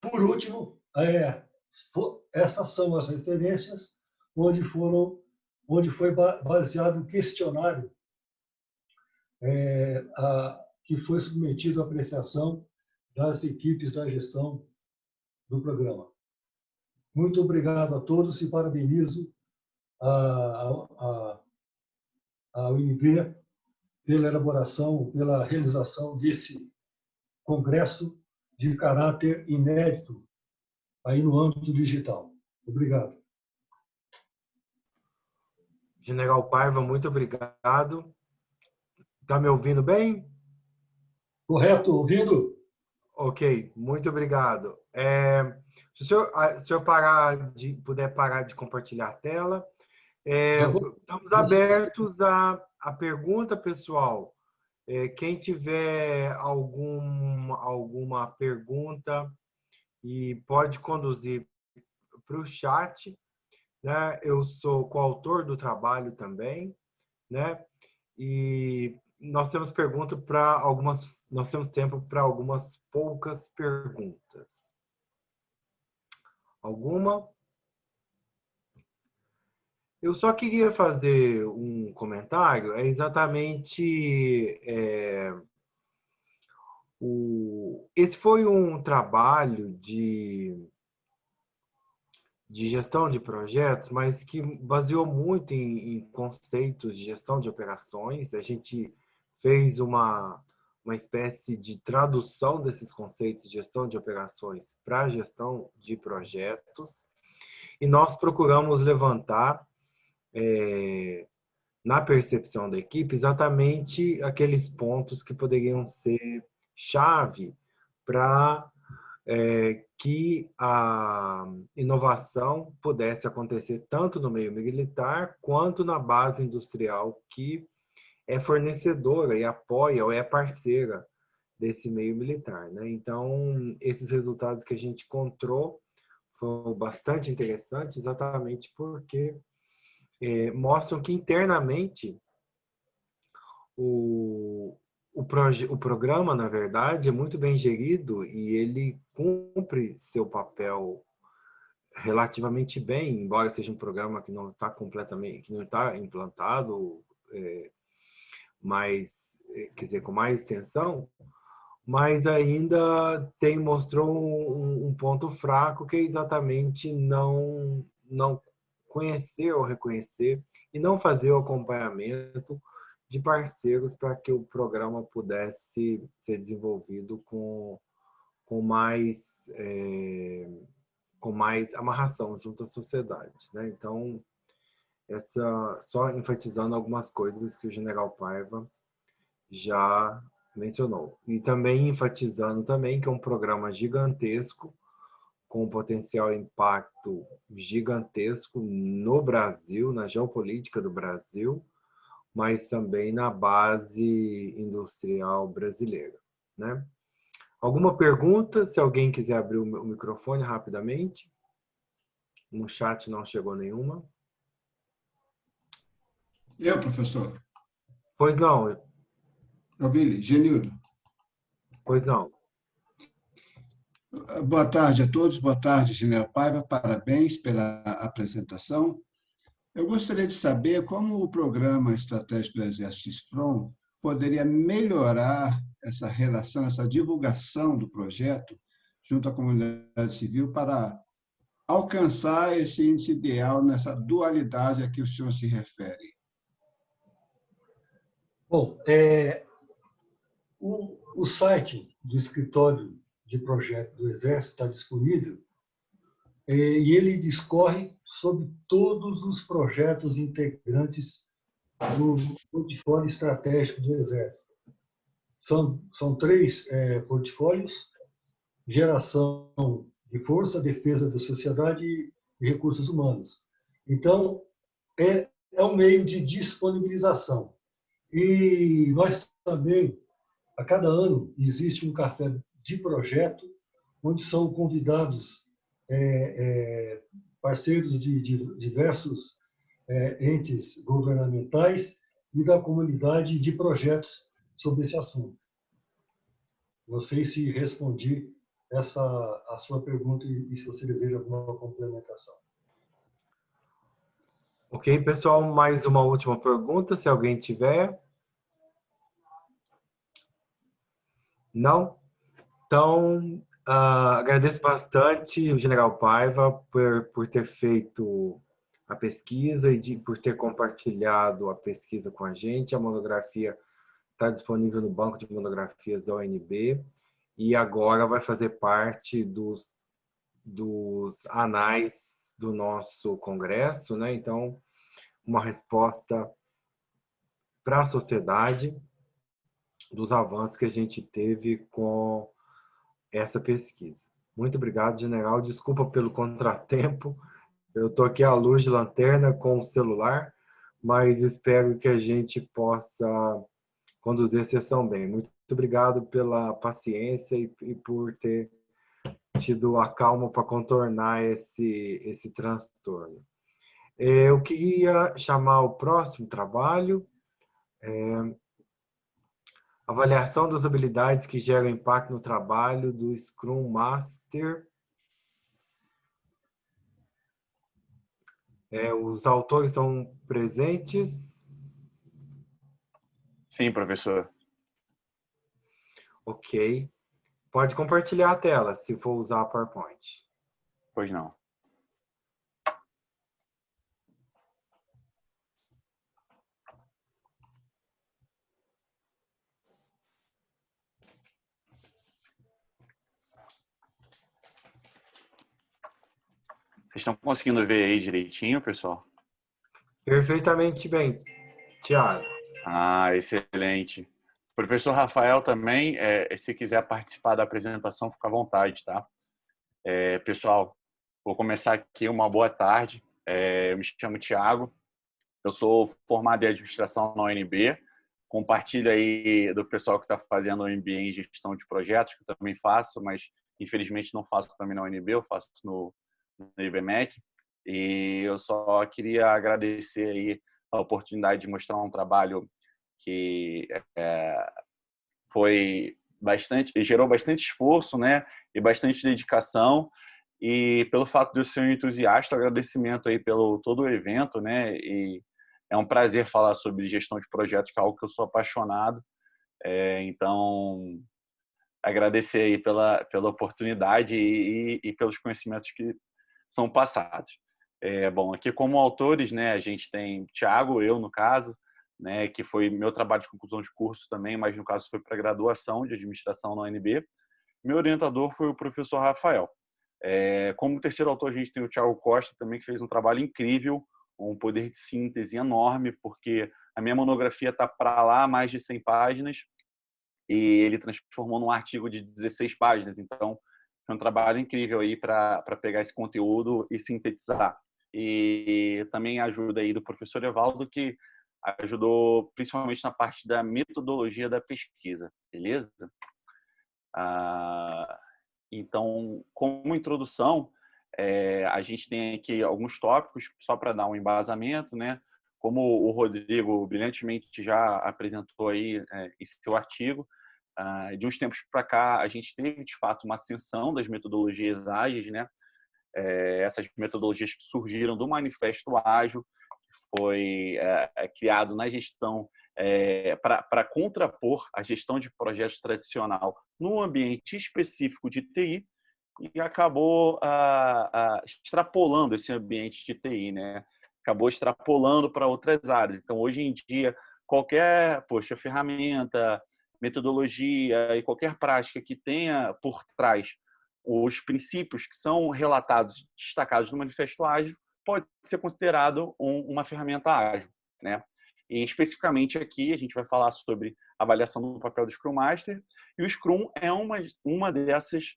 Por último, essas são as referências onde foi baseado o questionário que foi submetido à apreciação das equipes da gestão do programa. Muito obrigado a todos e parabenizo a UNB pela elaboração, pela realização desse congresso de caráter inédito aí no âmbito digital. Obrigado. General Paiva, muito obrigado. Está me ouvindo bem? Correto, ouvindo? Ok, muito obrigado. Se o senhor puder parar de compartilhar a tela, estamos abertos à pergunta, pessoal. Quem tiver alguma pergunta e pode conduzir para o chat, né? Eu sou coautor do trabalho também, né? E nós temos tempo para algumas poucas perguntas. Alguma? Eu só queria fazer um comentário, exatamente esse foi um trabalho de gestão de projetos, mas que baseou muito em conceitos de gestão de operações. A gente fez uma espécie de tradução desses conceitos de gestão de operações para a gestão de projetos, e nós procuramos levantar na percepção da equipe exatamente aqueles pontos que poderiam ser chave para que a inovação pudesse acontecer tanto no meio militar quanto na base industrial, que é fornecedora e apoia ou é parceira desse meio militar, né? Então, esses resultados que a gente encontrou foram bastante interessantes, exatamente porque mostram que internamente o programa, na verdade, é muito bem gerido e ele cumpre seu papel relativamente bem, embora seja um programa que não está completamente, que não está implantado, mas, quer dizer, com mais extensão, mas ainda mostrou um ponto fraco, que é exatamente não conhecer ou reconhecer e não fazer o acompanhamento de parceiros para que o programa pudesse ser desenvolvido com mais amarração junto à sociedade, né? Então, só enfatizando algumas coisas que o General Paiva já mencionou. E também enfatizando também que é um programa gigantesco, com potencial impacto gigantesco no Brasil, na geopolítica do Brasil, mas também na base industrial brasileira, né? Alguma pergunta? Se alguém quiser abrir o microfone rapidamente. No chat não chegou nenhuma. Eu, professor. Pois não. Genildo. Pois não. Boa tarde a todos. Boa tarde, General Paiva. Parabéns pela apresentação. Eu gostaria de saber como o Programa Estratégico do Exército SISFRON poderia melhorar essa relação, essa divulgação do projeto junto à comunidade civil para alcançar esse índice ideal nessa dualidade a que o senhor se refere. Bom, o site do escritório de projeto do Exército está disponível e ele discorre sobre todos os projetos integrantes do portfólio estratégico do Exército. São 3 portfólios: geração de força, defesa da sociedade e recursos humanos. Então, é um meio de disponibilização. E nós também, a cada ano, existe um café de projeto, onde são convidados parceiros de diversos entes governamentais e da comunidade de projetos sobre esse assunto. Não sei se respondi a sua pergunta e se você deseja alguma complementação. Ok, pessoal, mais uma última pergunta, se alguém tiver. Não? Então, agradeço bastante o General Paiva por ter feito a pesquisa e por ter compartilhado a pesquisa com a gente. A monografia está disponível no banco de monografias da UNB e agora vai fazer parte dos anais do nosso congresso, né? Então, uma resposta para a sociedade dos avanços que a gente teve com essa pesquisa. Muito obrigado, general. Desculpa pelo contratempo. Eu estou aqui à luz de lanterna com o celular, mas espero que a gente possa conduzir a sessão bem. Muito obrigado pela paciência e por ter tido a calma para contornar esse transtorno. Eu queria chamar o próximo trabalho, avaliação das habilidades que geram impacto no trabalho do Scrum Master. Os autores são presentes? Sim, professor. Ok. Pode compartilhar a tela, se for usar a PowerPoint. Pois não. Vocês estão conseguindo ver aí direitinho, pessoal? Perfeitamente bem, Tiago. Excelente. Professor Rafael também, se quiser participar da apresentação, fica à vontade, tá? Pessoal, vou começar aqui. Uma boa tarde. Eu me chamo Tiago, eu sou formado em administração na UNB, compartilho aí do pessoal que está fazendo o MBA em gestão de projetos, que eu também faço, mas infelizmente não faço também na UNB, eu faço no IBMEC, e eu só queria agradecer aí a oportunidade de mostrar um trabalho que gerou bastante esforço, né, e bastante dedicação, e pelo fato de eu ser um entusiasta, agradecimento aí pelo todo o evento, né, e é um prazer falar sobre gestão de projetos, que é algo que eu sou apaixonado, então agradecer aí pela oportunidade e pelos conhecimentos que são passados. Bom, aqui como autores, né, a gente tem Tiago, eu no caso, né, que foi meu trabalho de conclusão de curso também, mas no caso foi para graduação de administração na UNB. Meu orientador foi o professor Rafael. Como terceiro autor, a gente tem o Tiago Costa também, que fez um trabalho incrível, um poder de síntese enorme, porque a minha monografia está para lá mais de 100 páginas e ele transformou num artigo de 16 páginas. Então, foi um trabalho incrível aí para pegar esse conteúdo e sintetizar. E também a ajuda aí do professor Evaldo, que ajudou principalmente na parte da metodologia da pesquisa, beleza? Então, como introdução, a gente tem aqui alguns tópicos, só para dar um embasamento, né? Como o Rodrigo brilhantemente já apresentou aí em seu artigo, de uns tempos para cá, a gente teve, de fato, uma ascensão das metodologias ágeis, né? Essas metodologias que surgiram do Manifesto Ágil, que foi criado na gestão para contrapor a gestão de projetos tradicional num ambiente específico de TI, e acabou extrapolando esse ambiente de TI, né? Acabou extrapolando para outras áreas. Então, hoje em dia, qualquer ferramenta, metodologia e qualquer prática que tenha por trás os princípios que são relatados, destacados no Manifesto Ágil, pode ser considerado uma ferramenta ágil, né? E especificamente aqui a gente vai falar sobre avaliação do papel do Scrum Master, e o Scrum é uma dessas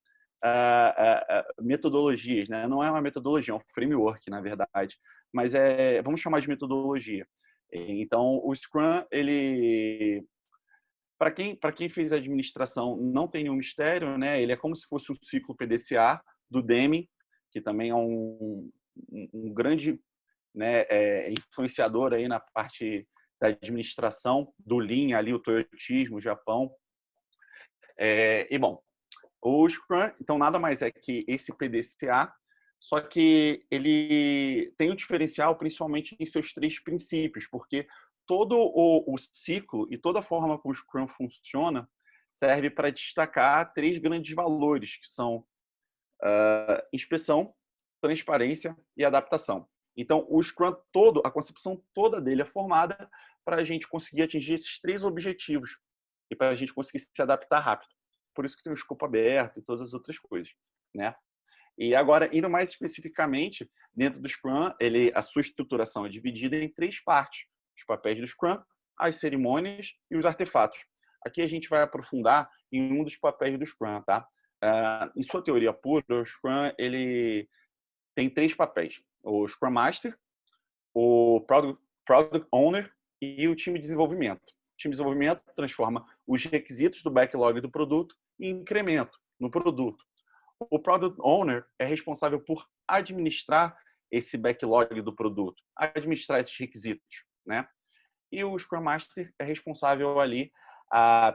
metodologias, né? Não é uma metodologia, é um framework, na verdade, mas vamos chamar de metodologia. Então, o Scrum, ele, para quem fez administração, não tem nenhum mistério, né? Ele é como se fosse um ciclo PDCA do Deming, que também é um grande, né, influenciador aí na parte da administração do Lean, ali o Toyotismo, o Japão. E bom, o Scrum, então, nada mais é que esse PDCA, só que ele tem um diferencial principalmente em seus 3 princípios, porque todo o ciclo e toda a forma como o Scrum funciona serve para destacar 3 grandes valores, que são inspeção, transparência e adaptação. Então, o Scrum todo, a concepção toda dele é formada para a gente conseguir atingir esses 3 objetivos e para a gente conseguir se adaptar rápido. Por isso que tem o escopo aberto e todas as outras coisas, né? E agora, indo mais especificamente, dentro do Scrum, a sua estruturação é dividida em 3 partes: os papéis do Scrum, as cerimônias e os artefatos. Aqui a gente vai aprofundar em um dos papéis do Scrum, tá? Em sua teoria pura, o Scrum ele tem 3 papéis: o Scrum Master, o Product Owner e o time de desenvolvimento. O time de desenvolvimento transforma os requisitos do backlog do produto em incremento no produto. O Product Owner é responsável por administrar esse backlog do produto, administrar esses requisitos, né? E o Scrum Master é responsável ali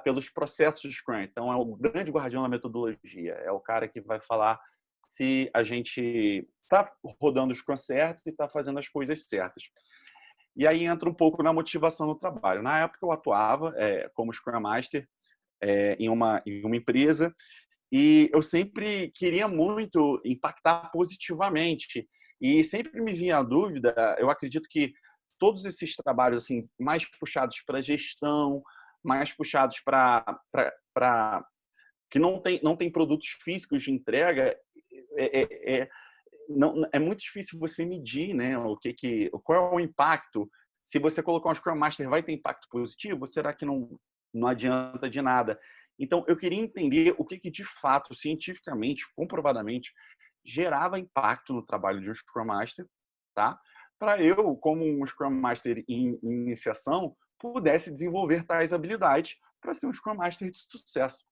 pelos processos de Scrum. Então, é o grande guardião da metodologia. É o cara que vai falar se a gente está rodando o Scrum certo e está fazendo as coisas certas. E aí entra um pouco na motivação do trabalho. Na época, eu atuava como Scrum Master em uma empresa, e eu sempre queria muito impactar positivamente. E sempre me vinha a dúvida, eu acredito que todos esses trabalhos assim, mais puxados para gestão, mais puxados para que não tem produtos físicos de entrega, é muito difícil você medir, né, qual é o impacto. Se você colocar um Scrum Master, vai ter impacto positivo? Ou será que não adianta de nada? Então, eu queria entender o que de fato, cientificamente, comprovadamente, gerava impacto no trabalho de um Scrum Master, tá? Para eu, como um Scrum Master em iniciação, pudesse desenvolver tais habilidades para ser um Scrum Master de sucesso,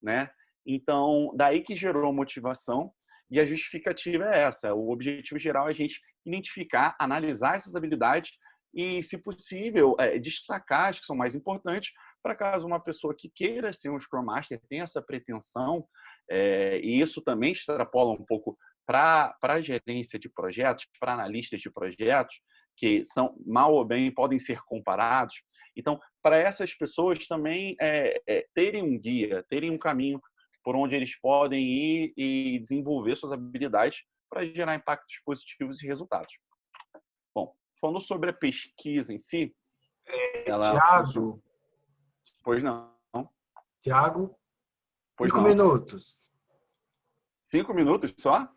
né? Então, daí que gerou motivação, e a justificativa é essa. O objetivo geral é a gente identificar, analisar essas habilidades e, se possível, destacar as que são mais importantes, para caso uma pessoa que queira ser um Scrum Master tenha essa pretensão, e isso também extrapola um pouco para a gerência de projetos, para analistas de projetos, que são, mal ou bem, podem ser comparados. Então, para essas pessoas também terem um guia, terem um caminho por onde eles podem ir e desenvolver suas habilidades para gerar impactos positivos e resultados. Bom, falando sobre a pesquisa em si, Tiago. Pois não. Tiago, 5 não. minutos. 5 minutos só?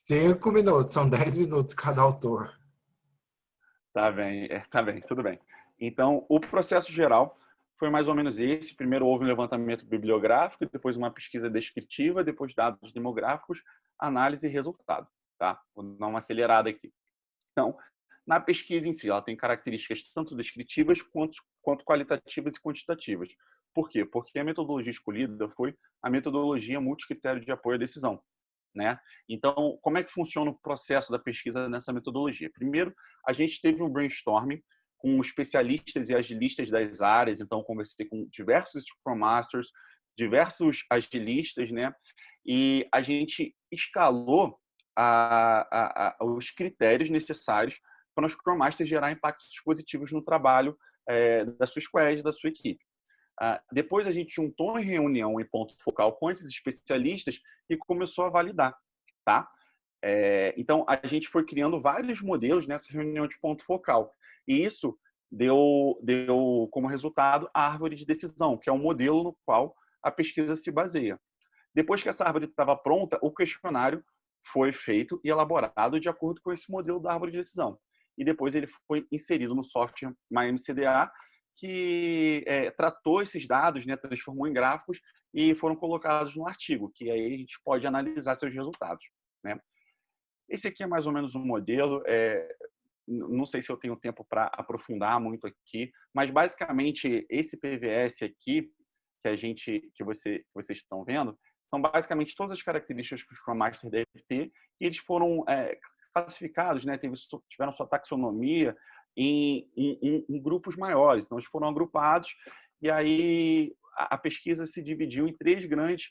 5 minutos, são 10 minutos cada autor. Tá bem, tudo bem. Então, o processo geral foi mais ou menos esse. Primeiro houve um levantamento bibliográfico, depois uma pesquisa descritiva, depois dados demográficos, análise e resultado. Tá? Vou dar uma acelerada aqui. Então, na pesquisa em si, ela tem características tanto descritivas quanto qualitativas e quantitativas. Por quê? Porque a metodologia escolhida foi a metodologia multicritério de apoio à decisão, né? Então, como é que funciona o processo da pesquisa nessa metodologia? Primeiro, a gente teve um brainstorming com especialistas e agilistas das áreas. Então, conversei com diversos Scrum Masters, diversos agilistas, né? E a gente escalou os critérios necessários para o Scrum Master gerar impactos positivos no trabalho da sua squad, da sua equipe. Depois a gente juntou em reunião em ponto focal com esses especialistas e começou a validar, tá? Então, a gente foi criando vários modelos nessa reunião de ponto focal. E isso deu como resultado a árvore de decisão, que é um modelo no qual a pesquisa se baseia. Depois que essa árvore estava pronta, o questionário foi feito e elaborado de acordo com esse modelo da árvore de decisão. E depois ele foi inserido no software MyMCDA, que tratou esses dados, né, transformou em gráficos e foram colocados no artigo, que aí a gente pode analisar seus resultados, né? Esse aqui é mais ou menos um modelo. Não sei se eu tenho tempo para aprofundar muito aqui, mas basicamente esse PVS aqui que vocês estão vendo são basicamente todas as características que o Scrum Master deve ter, e eles foram classificados, né, tiveram sua taxonomia em grupos maiores. Então, eles foram agrupados e aí a pesquisa se dividiu em 3 grandes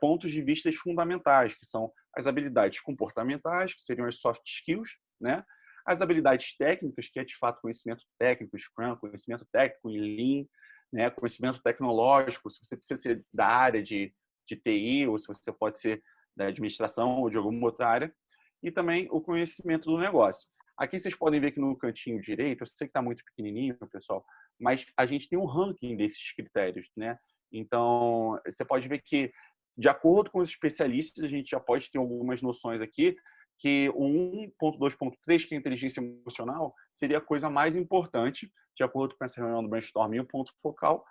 pontos de vista fundamentais, que são as habilidades comportamentais, que seriam as soft skills, né? As habilidades técnicas, que é de fato conhecimento técnico, Scrum, conhecimento técnico em Lean, né? Conhecimento tecnológico, se você precisa ser da área de TI, ou se você pode ser da administração ou de alguma outra área, e também o conhecimento do negócio. Aqui vocês podem ver que no cantinho direito, eu sei que está muito pequenininho, pessoal, mas a gente tem um ranking desses critérios, né? Então, você pode ver que, de acordo com os especialistas, a gente já pode ter algumas noções aqui, que o 1.2.3, que é a inteligência emocional, seria a coisa mais importante, de acordo com essa reunião do brainstorming, o ponto focal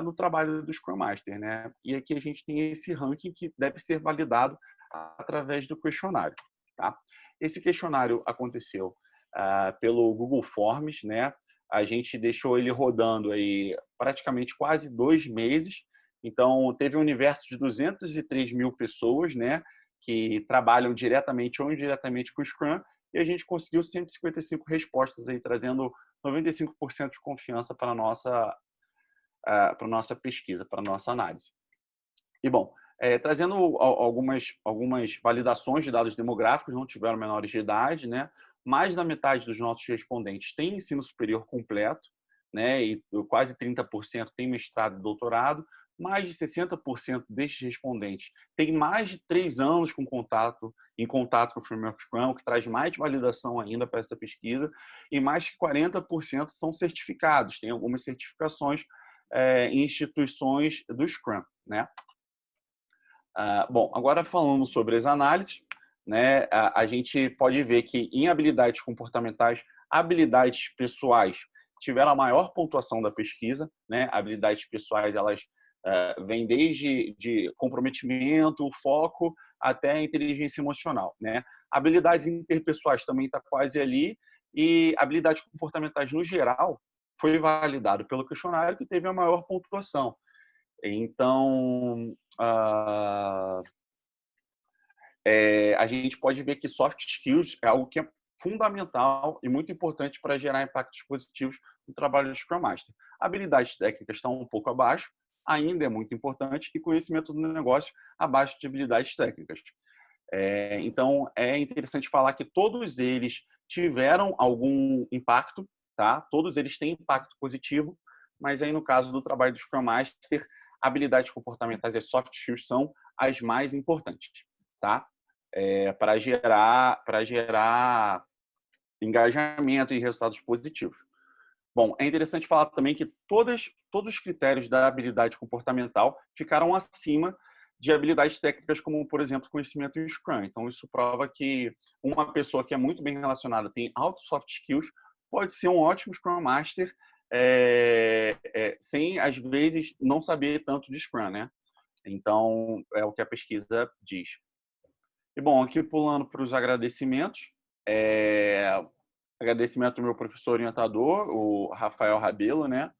no trabalho do Scrum Master, né? E aqui a gente tem esse ranking que deve ser validado através do questionário, tá? Esse questionário aconteceu pelo Google Forms, né? A gente deixou ele rodando aí praticamente quase 2 meses. Então, teve um universo de 203 mil pessoas, né, que trabalham diretamente ou indiretamente com o Scrum, e a gente conseguiu 155 respostas, aí, trazendo 95% de confiança para a nossa pesquisa, para a nossa análise. E, bom, trazendo algumas validações de dados demográficos, não tiveram menores de idade, né? Mais da metade dos nossos respondentes tem ensino superior completo, né? E quase 30% tem mestrado e doutorado. Mais de 60% destes respondentes têm mais de 3 anos em contato com o Framework Scrum, o que traz mais validação ainda para essa pesquisa. E mais de 40% são certificados, tem algumas certificações em instituições do Scrum, né? Bom, agora falando sobre as análises, né, a gente pode ver que em habilidades comportamentais, habilidades pessoais tiveram a maior pontuação da pesquisa, né? Habilidades pessoais, elas vêm desde de comprometimento, foco, até a inteligência emocional, né? Habilidades interpessoais também está quase ali, e habilidades comportamentais no geral foi validado pelo questionário, que teve a maior pontuação. Então, a gente pode ver que soft skills é algo que é fundamental e muito importante para gerar impactos positivos no trabalho do Scrum Master. Habilidades técnicas estão um pouco abaixo, ainda é muito importante, e conhecimento do negócio abaixo de habilidades técnicas. Então, é interessante falar que todos eles tiveram algum impacto, tá? Todos eles têm impacto positivo, mas aí no caso do trabalho do Scrum Master, habilidades comportamentais e soft skills são as mais importantes, tá? Para gerar engajamento e resultados positivos. Bom, é interessante falar também que todos os critérios da habilidade comportamental ficaram acima de habilidades técnicas, como, por exemplo, conhecimento em Scrum. Então, isso prova que uma pessoa que é muito bem relacionada, tem altos soft skills, pode ser um ótimo Scrum Master sem às vezes não saber tanto de Scrum, né? Então, é o que a pesquisa diz. E bom, aqui pulando para os agradecimentos, agradecimento ao meu professor orientador, o Rafael Rabelo, né?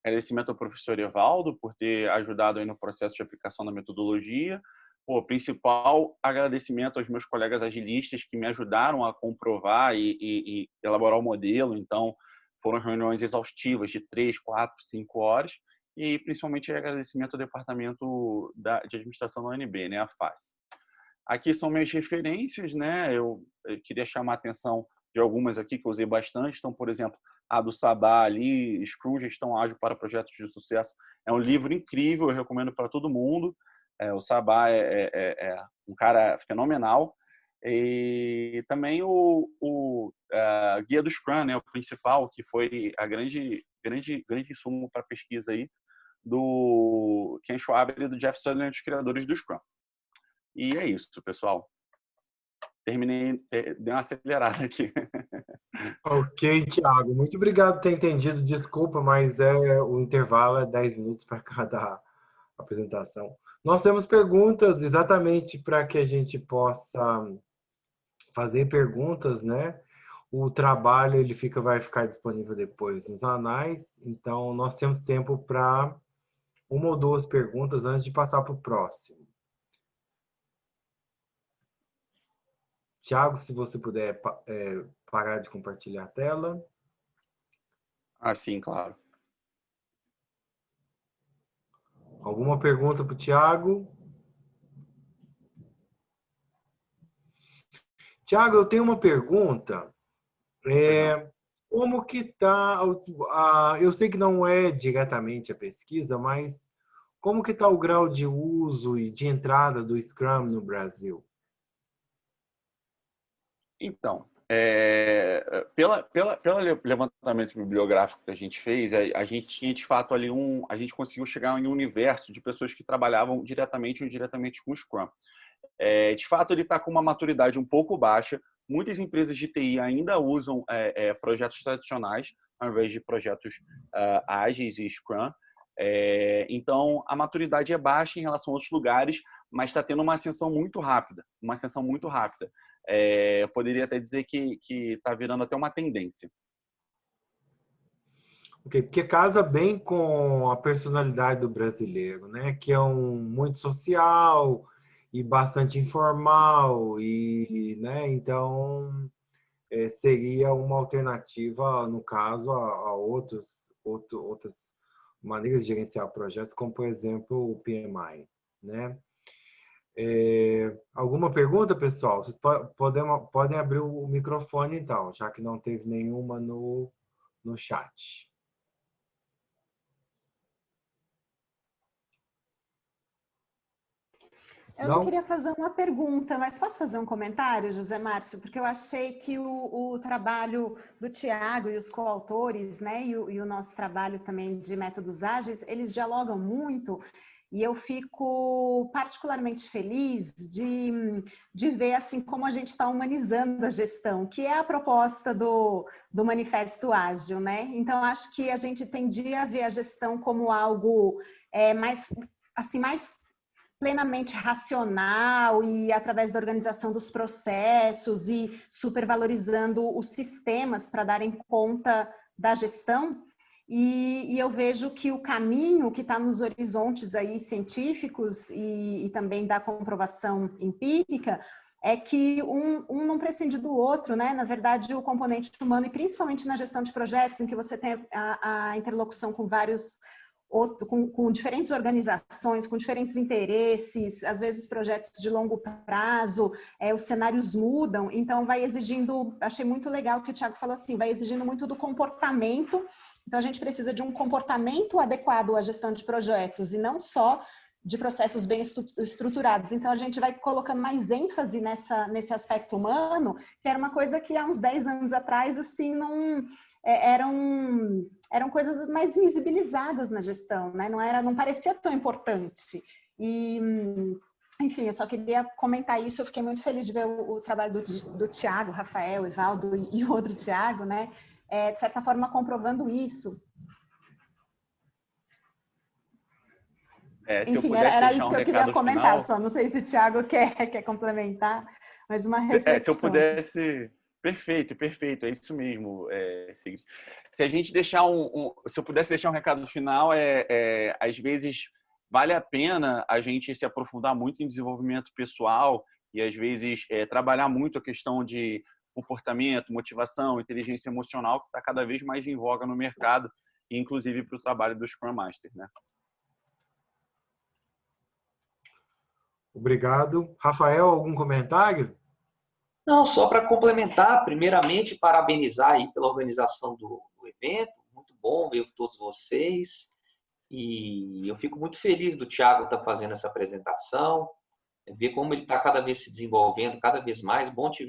Agradecimento ao professor Evaldo por ter ajudado aí no processo de aplicação da metodologia. O principal agradecimento aos meus colegas agilistas que me ajudaram a comprovar e elaborar o modelo. Então, foram reuniões exaustivas de 3, 4, 5 horas. E, principalmente, agradecimento ao departamento de administração da UNB, né, a FACE. Aqui são minhas referências, né? Eu queria chamar a atenção de algumas aqui que eu usei bastante. Então, por exemplo, a do Sabá ali, Scrum, Gestão Ágil para Projetos de Sucesso. É um livro incrível, eu recomendo para todo mundo. O Sabá é um cara fenomenal. E também a Guia do Scrum, né? O principal, que foi a grande insumo para a pesquisa aí, do Ken Schwaber e do Jeff Sutherland, os criadores do Scrum. E é isso, pessoal. Terminei, dei uma acelerada aqui. Ok, Thiago. Muito obrigado por ter entendido. Desculpa, mas o intervalo é 10 minutos para cada apresentação. Nós temos perguntas exatamente para que a gente possa fazer perguntas, né? O trabalho vai ficar disponível depois nos anais. Então, nós temos tempo para 1 ou 2 perguntas antes de passar para o próximo. Thiago, se você puder parar de compartilhar a tela. Sim, claro. Alguma pergunta para o Thiago? Thiago, eu tenho uma pergunta. Como que está... Eu sei que não é diretamente a pesquisa, mas como que está o grau de uso e de entrada do Scrum no Brasil? Então, pelo levantamento bibliográfico que a gente fez, a gente tinha de fato ali a gente conseguiu chegar em um universo de pessoas que trabalhavam diretamente ou indiretamente com o Scrum. De fato, ele está com uma maturidade um pouco baixa. Muitas empresas de TI ainda usam projetos tradicionais ao invés de projetos ágeis e Scrum. Então, a maturidade é baixa em relação a outros lugares, mas está tendo uma ascensão muito rápida. Eu poderia até dizer que está virando até uma tendência. Okay, porque casa bem com a personalidade do brasileiro, né? Que é muito social e bastante informal, né? Então seria uma alternativa, no caso, a outras maneiras de gerenciar projetos, como, por exemplo, o PMI, né? Alguma pergunta, pessoal? Vocês podem abrir o microfone, então, já que não teve nenhuma no chat. Eu não queria fazer uma pergunta, mas posso fazer um comentário, José Márcio? Porque eu achei que o trabalho do Thiago e os coautores, né, e o nosso trabalho também de métodos ágeis, eles dialogam muito. E eu fico particularmente feliz de ver assim como a gente está humanizando a gestão, que é a proposta do Manifesto Ágil, né? Então, acho que a gente tendia a ver a gestão como algo mais plenamente racional e através da organização dos processos e supervalorizando os sistemas para darem conta da gestão. E eu vejo que o caminho que está nos horizontes aí científicos e também da comprovação empírica é que um não prescinde do outro, né? Na verdade, o componente humano, e principalmente na gestão de projetos, em que você tem a interlocução com com diferentes organizações, com diferentes interesses, às vezes projetos de longo prazo, os cenários mudam, então vai exigindo, achei muito legal que o Thiago falou assim, vai exigindo muito do comportamento. Então, a gente precisa de um comportamento adequado à gestão de projetos e não só de processos bem estruturados. Então, a gente vai colocando mais ênfase nesse aspecto humano, que era uma coisa que há uns 10 anos atrás, assim, não eram coisas mais visibilizadas na gestão, né? Não parecia tão importante. E, enfim, eu só queria comentar isso. Eu fiquei muito feliz de ver o trabalho do Thiago, Rafael, Evaldo e o outro Thiago, né? De certa forma, comprovando isso. Enfim, era isso que eu queria comentar, só não sei se o Thiago quer complementar, mas uma reflexão. Se eu pudesse... Perfeito, é isso mesmo, Sigrid. Se a gente deixar se eu pudesse deixar um recado final, às vezes vale a pena a gente se aprofundar muito em desenvolvimento pessoal e às vezes trabalhar muito a questão de comportamento, motivação, inteligência emocional, que está cada vez mais em voga no mercado, e inclusive para o trabalho do Scrum Master, né? Obrigado. Rafael, algum comentário? Não, só para complementar, primeiramente, parabenizar aí pela organização do evento. Muito bom ver todos vocês. E eu fico muito feliz do Thiago estar fazendo essa apresentação, ver como ele está cada vez se desenvolvendo, cada vez mais. Bom te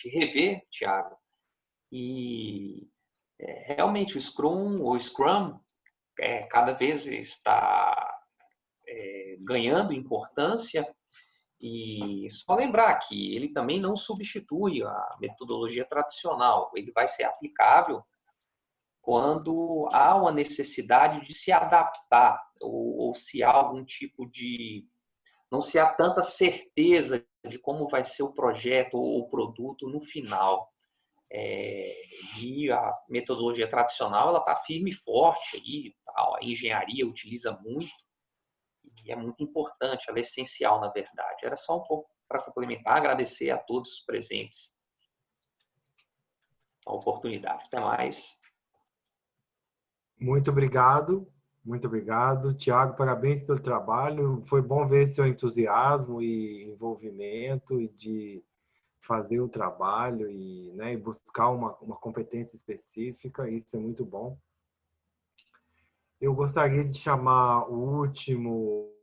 rever, Thiago. E realmente o Scrum cada vez está ganhando importância. E só lembrar que ele também não substitui a metodologia tradicional. Ele vai ser aplicável quando há uma necessidade de se adaptar ou se há algum tipo de... não se há tanta certeza de como vai ser o projeto ou o produto no final. E a metodologia tradicional ela está firme e forte aí, a engenharia utiliza muito e é muito importante, ela é essencial na verdade. Era só um pouco para complementar, agradecer a todos os presentes a oportunidade. Até mais. Muito obrigado. Muito obrigado. Thiago, parabéns pelo trabalho. Foi bom ver seu entusiasmo e envolvimento de fazer o trabalho e buscar uma competência específica. Isso é muito bom. Eu gostaria de chamar o último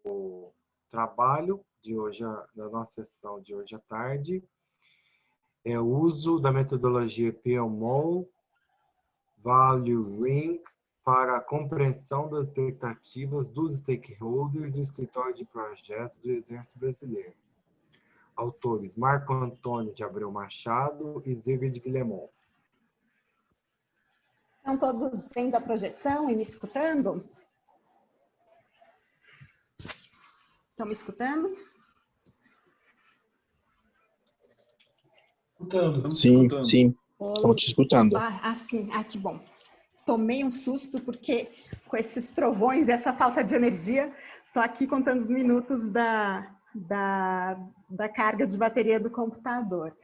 trabalho de hoje, da nossa sessão de hoje à tarde. É o uso da metodologia PMO Value Ring para a compreensão das expectativas dos stakeholders do Escritório de Projetos do Exército Brasileiro. Autores Marco Antônio de Abreu Machado e Sigrid Guillemot. Estão todos vendo a projeção e me escutando? Estão me escutando? Escutando. Sim, estamos te escutando. Sim. Que bom. Tomei um susto porque com esses trovões e essa falta de energia, estou aqui contando os minutos da carga de bateria do computador.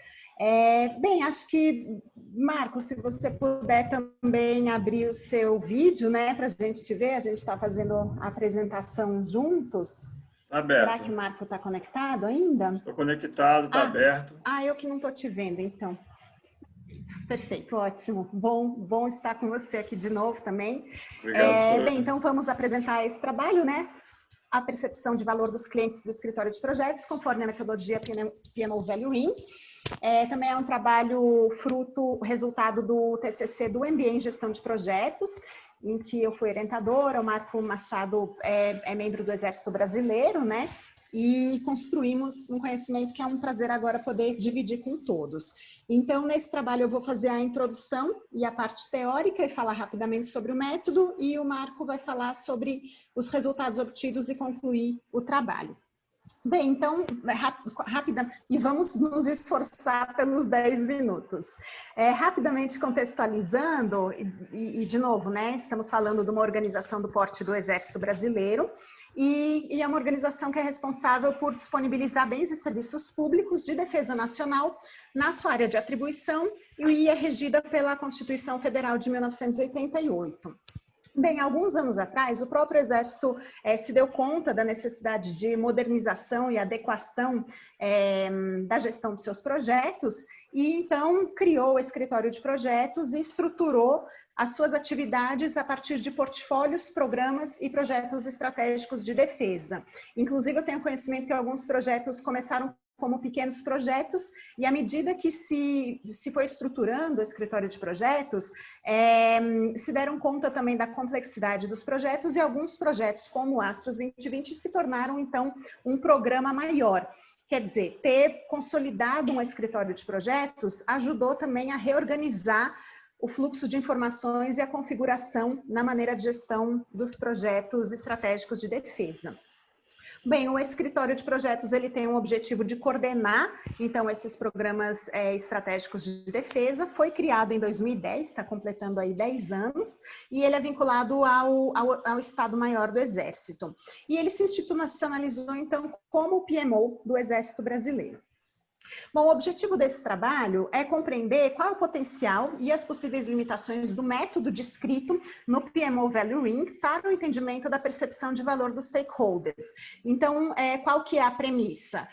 Bem, acho que, Marco, se você puder também abrir o seu vídeo, né, para a gente te ver, a gente está fazendo a apresentação juntos. Está aberto. Será que o Marco está conectado ainda? Estou conectado, está aberto. Eu que não estou te vendo, então. Perfeito, ótimo. Bom estar com você aqui de novo também. Obrigado, bem, então vamos apresentar esse trabalho, né? A percepção de valor dos clientes do escritório de projetos, conforme a metodologia PMO Value Ring. Também é um trabalho resultado do TCC do MBA em Gestão de Projetos, em que eu fui orientadora. O Marco Machado é membro do Exército Brasileiro, né? E construímos um conhecimento que é um prazer agora poder dividir com todos. Então, nesse trabalho eu vou fazer a introdução e a parte teórica e falar rapidamente sobre o método, e o Marco vai falar sobre os resultados obtidos e concluir o trabalho. Bem, então, rápida, e vamos nos esforçar pelos 10 minutos. Rapidamente contextualizando, e de novo, né, estamos falando de uma organização do porte do Exército Brasileiro, e é uma organização que é responsável por disponibilizar bens e serviços públicos de defesa nacional na sua área de atribuição e é regida pela Constituição Federal de 1988. Bem, alguns anos atrás, o próprio Exército se deu conta da necessidade de modernização e adequação da gestão dos seus projetos e, então, criou o escritório de projetos e estruturou as suas atividades a partir de portfólios, programas e projetos estratégicos de defesa. Inclusive, eu tenho conhecimento que alguns projetos começaram como pequenos projetos, e à medida que se foi estruturando o escritório de projetos, se deram conta também da complexidade dos projetos, e alguns projetos, como o Astros 2020, se tornaram, então, um programa maior. Quer dizer, ter consolidado um escritório de projetos ajudou também a reorganizar o fluxo de informações e a configuração na maneira de gestão dos projetos estratégicos de defesa. Bem, o escritório de projetos ele tem um objetivo de coordenar, então, esses programas estratégicos de defesa. Foi criado em 2010, está completando aí 10 anos, e ele é vinculado ao Estado-Maior do Exército. E ele se institucionalizou, então, como o PMO do Exército Brasileiro. Bom, o objetivo desse trabalho é compreender qual é o potencial e as possíveis limitações do método descrito no PMO Value Ring para o entendimento da percepção de valor dos stakeholders. Então, qual que é a premissa?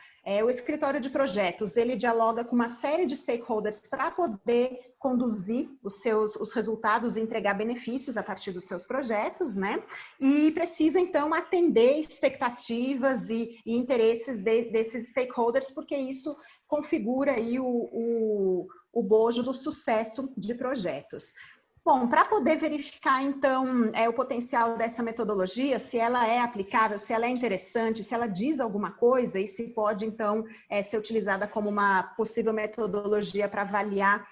O escritório de projetos, ele dialoga com uma série de stakeholders para poder conduzir os resultados e entregar benefícios a partir dos seus projetos, né? E precisa, então, atender expectativas e interesses desses stakeholders, porque isso configura aí o bojo do sucesso de projetos. Bom, para poder verificar, então, o potencial dessa metodologia, se ela é aplicável, se ela é interessante, se ela diz alguma coisa e se pode, então, ser utilizada como uma possível metodologia para avaliar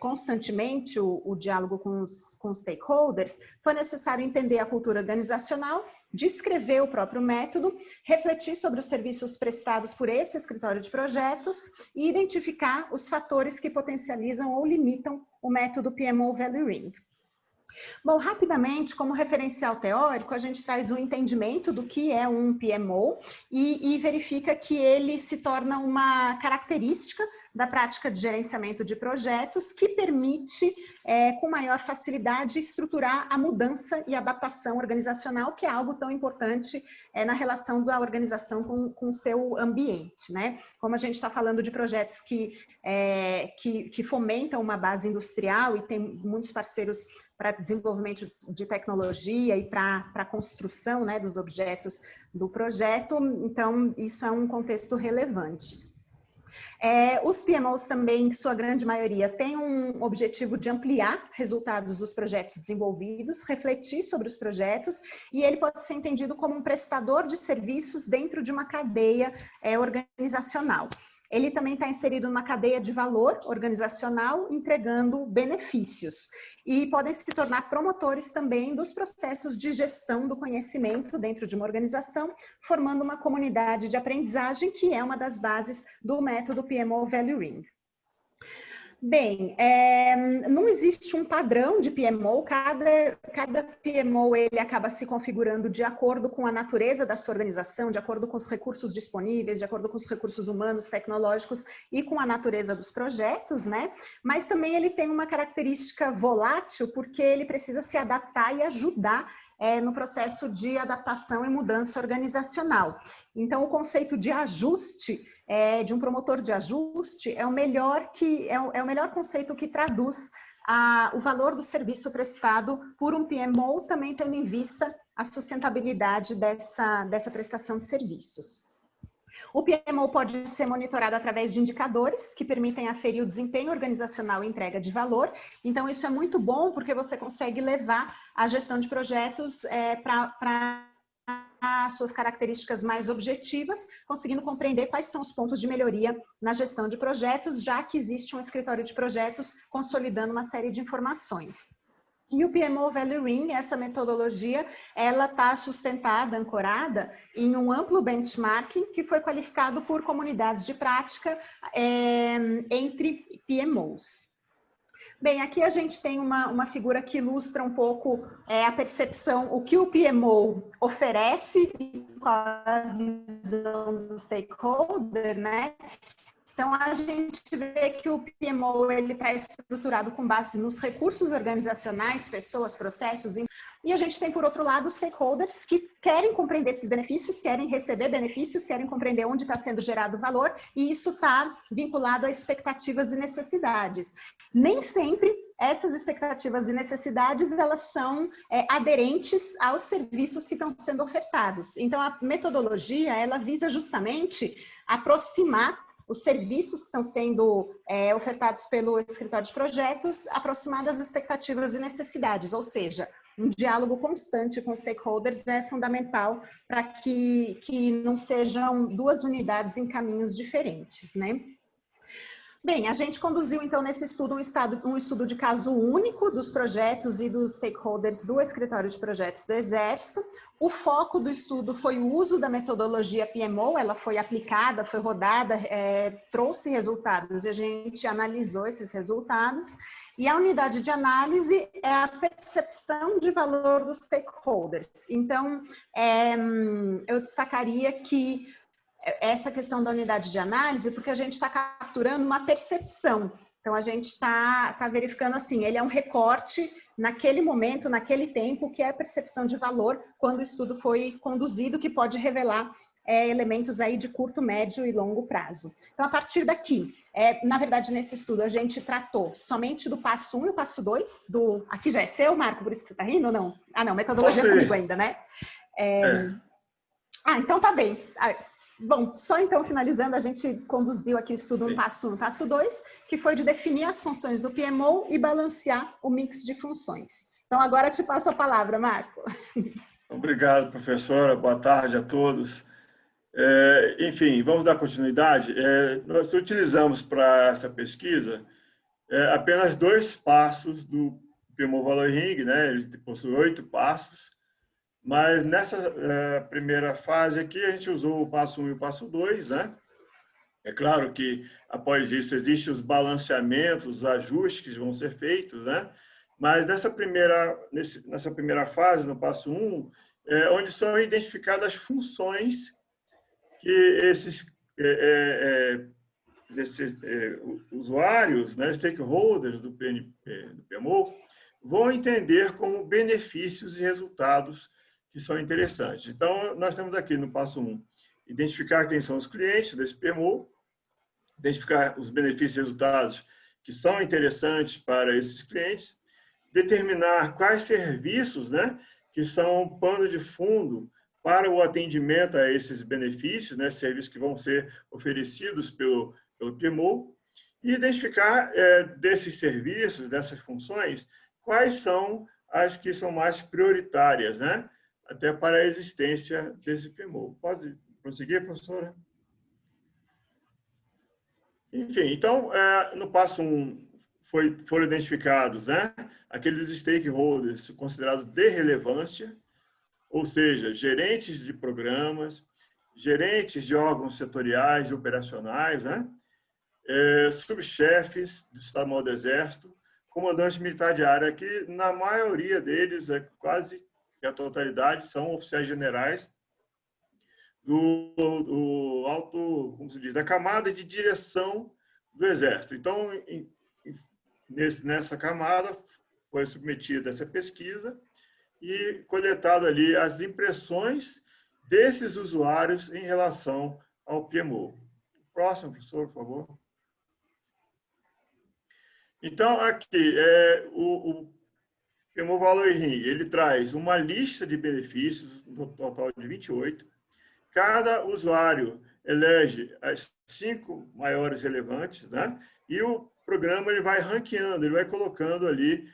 constantemente o diálogo com os stakeholders, foi necessário entender a cultura organizacional, descrever o próprio método, refletir sobre os serviços prestados por esse escritório de projetos e identificar os fatores que potencializam ou limitam o método PMO Value Ring. Bom, rapidamente, como referencial teórico, a gente traz um entendimento do que é um PMO e verifica que ele se torna uma característica da prática de gerenciamento de projetos que permite, com maior facilidade, estruturar a mudança e adaptação organizacional, que é algo tão importante na relação da organização com o seu ambiente, né? Como a gente está falando de projetos que fomentam uma base industrial e tem muitos parceiros para desenvolvimento de tecnologia e para a construção, né, dos objetos do projeto, então isso é um contexto relevante. Os PMOs também, em sua grande maioria, têm um objetivo de ampliar resultados dos projetos desenvolvidos, refletir sobre os projetos, e ele pode ser entendido como um prestador de serviços dentro de uma cadeia organizacional. Ele também está inserido numa cadeia de valor organizacional, entregando benefícios. E podem se tornar promotores também dos processos de gestão do conhecimento dentro de uma organização, formando uma comunidade de aprendizagem, que é uma das bases do método PMO Value Ring. Bem, não existe um padrão de PMO, cada PMO ele acaba se configurando de acordo com a natureza da sua organização, de acordo com os recursos disponíveis, de acordo com os recursos humanos, tecnológicos e com a natureza dos projetos, né? Mas também ele tem uma característica volátil, porque ele precisa se adaptar e ajudar no processo de adaptação e mudança organizacional. Então, o conceito de ajuste, de um promotor de ajuste, é o melhor conceito que traduz o valor do serviço prestado por um PMO, também tendo em vista a sustentabilidade dessa prestação de serviços. O PMO pode ser monitorado através de indicadores que permitem aferir o desempenho organizacional e entrega de valor. Então, isso é muito bom porque você consegue levar a gestão de projetos para as suas características mais objetivas, conseguindo compreender quais são os pontos de melhoria na gestão de projetos, já que existe um escritório de projetos consolidando uma série de informações. E o PMO Value Ring, essa metodologia, ela está sustentada, ancorada em um amplo benchmarking que foi qualificado por comunidades de prática entre PMOs. Bem, aqui a gente tem uma figura que ilustra um pouco a percepção, o que o PMO oferece e qual a visão do stakeholder, né? Então, a gente vê que o PMO está estruturado com base nos recursos organizacionais, pessoas, processos, e a gente tem, por outro lado, os stakeholders que querem compreender esses benefícios, querem receber benefícios, querem compreender onde está sendo gerado valor, e isso está vinculado a expectativas e necessidades. Nem sempre essas expectativas e necessidades, elas são aderentes aos serviços que estão sendo ofertados. Então, a metodologia, ela visa justamente aproximar os serviços que estão sendo ofertados pelo escritório de projetos, aproximar das expectativas e necessidades, ou seja, um diálogo constante com os stakeholders é fundamental para que não sejam duas unidades em caminhos diferentes, né? Bem, a gente conduziu, então, nesse estudo um estudo de caso único dos projetos e dos stakeholders do Escritório de Projetos do Exército. O foco do estudo foi o uso da metodologia PMO, ela foi aplicada, foi rodada, trouxe resultados e a gente analisou esses resultados. E a unidade de análise é a percepção de valor dos stakeholders. Então, eu destacaria que essa questão da unidade de análise, porque a gente está capturando uma percepção. Então, a gente está verificando assim, ele é um recorte naquele momento, naquele tempo, que é a percepção de valor quando o estudo foi conduzido, que pode revelar elementos aí de curto, médio e longo prazo. Então, a partir daqui, na verdade, nesse estudo, a gente tratou somente do passo 1 e o passo 2, aqui já é seu, Marco, por isso que você está rindo ou não? Ah, não, metodologia é comigo ainda, né? Então tá bem. Bom, só então finalizando, a gente conduziu aqui o estudo no passo 1 e passo 2, que foi de definir as funções do PMO e balancear o mix de funções. Então, agora te passo a palavra, Marco. Obrigado, professora. Boa tarde a todos. Enfim, vamos dar continuidade. Nós utilizamos para essa pesquisa apenas 2 passos do PMO Valor Ring, né? Ele possui 8 passos. Mas nessa primeira fase aqui, a gente usou o passo 1 e o passo 2, né? É claro que, após isso, existem os balanceamentos, os ajustes que vão ser feitos, né? Mas nessa primeira fase, no passo 1, onde são identificadas as funções que esses usuários, né, stakeholders do PMO, vão entender como benefícios e resultados que são interessantes. Então, nós temos aqui no passo 1, identificar quem são os clientes desse PMO, identificar os benefícios e resultados que são interessantes para esses clientes, determinar quais serviços, né, que são pano de fundo para o atendimento a esses benefícios, né, serviços que vão ser oferecidos pelo PMO, e identificar desses serviços, dessas funções, quais são as que são mais prioritárias, né, até para a existência desse PMO. Pode prosseguir, professora? Enfim, então, no passo 1, foram identificados, né, aqueles stakeholders considerados de relevância, ou seja, gerentes de programas, gerentes de órgãos setoriais e operacionais, né, subchefes do Estado-Maior do Exército, comandante militar de área, que na maioria deles, quase a totalidade, são oficiais generais do alto, como se diz, da camada de direção do Exército. Então, nessa camada, foi submetida essa pesquisa e coletado ali as impressões desses usuários em relação ao PMO. Próximo, professor, por favor. Então, aqui, o PMO Valor Ring, ele traz uma lista de benefícios, no total de 28. Cada usuário elege as 5 maiores relevantes, né? E o programa ele vai ranqueando, ele vai colocando ali,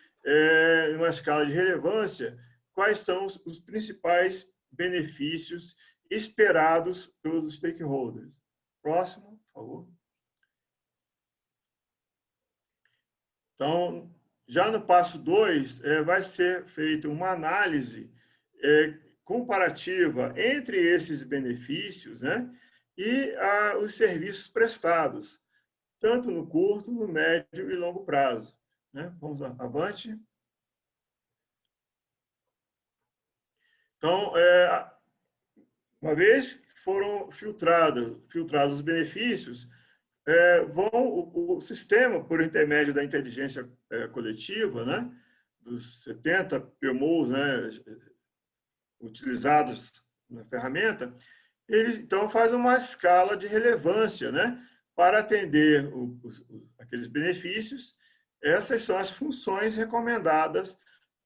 numa escala de relevância, quais são os principais benefícios esperados pelos stakeholders. Próximo, por favor. Então, já no passo 2, vai ser feita uma análise comparativa entre esses benefícios, né, e os serviços prestados, tanto no curto, no médio e longo prazo, né? Vamos lá, avante. Então, uma vez que foram filtrados os benefícios, o sistema, por intermédio da inteligência coletiva, né, dos 70 PMOs, né, utilizados na ferramenta, ele então faz uma escala de relevância, né, para atender aqueles benefícios. Essas são as funções recomendadas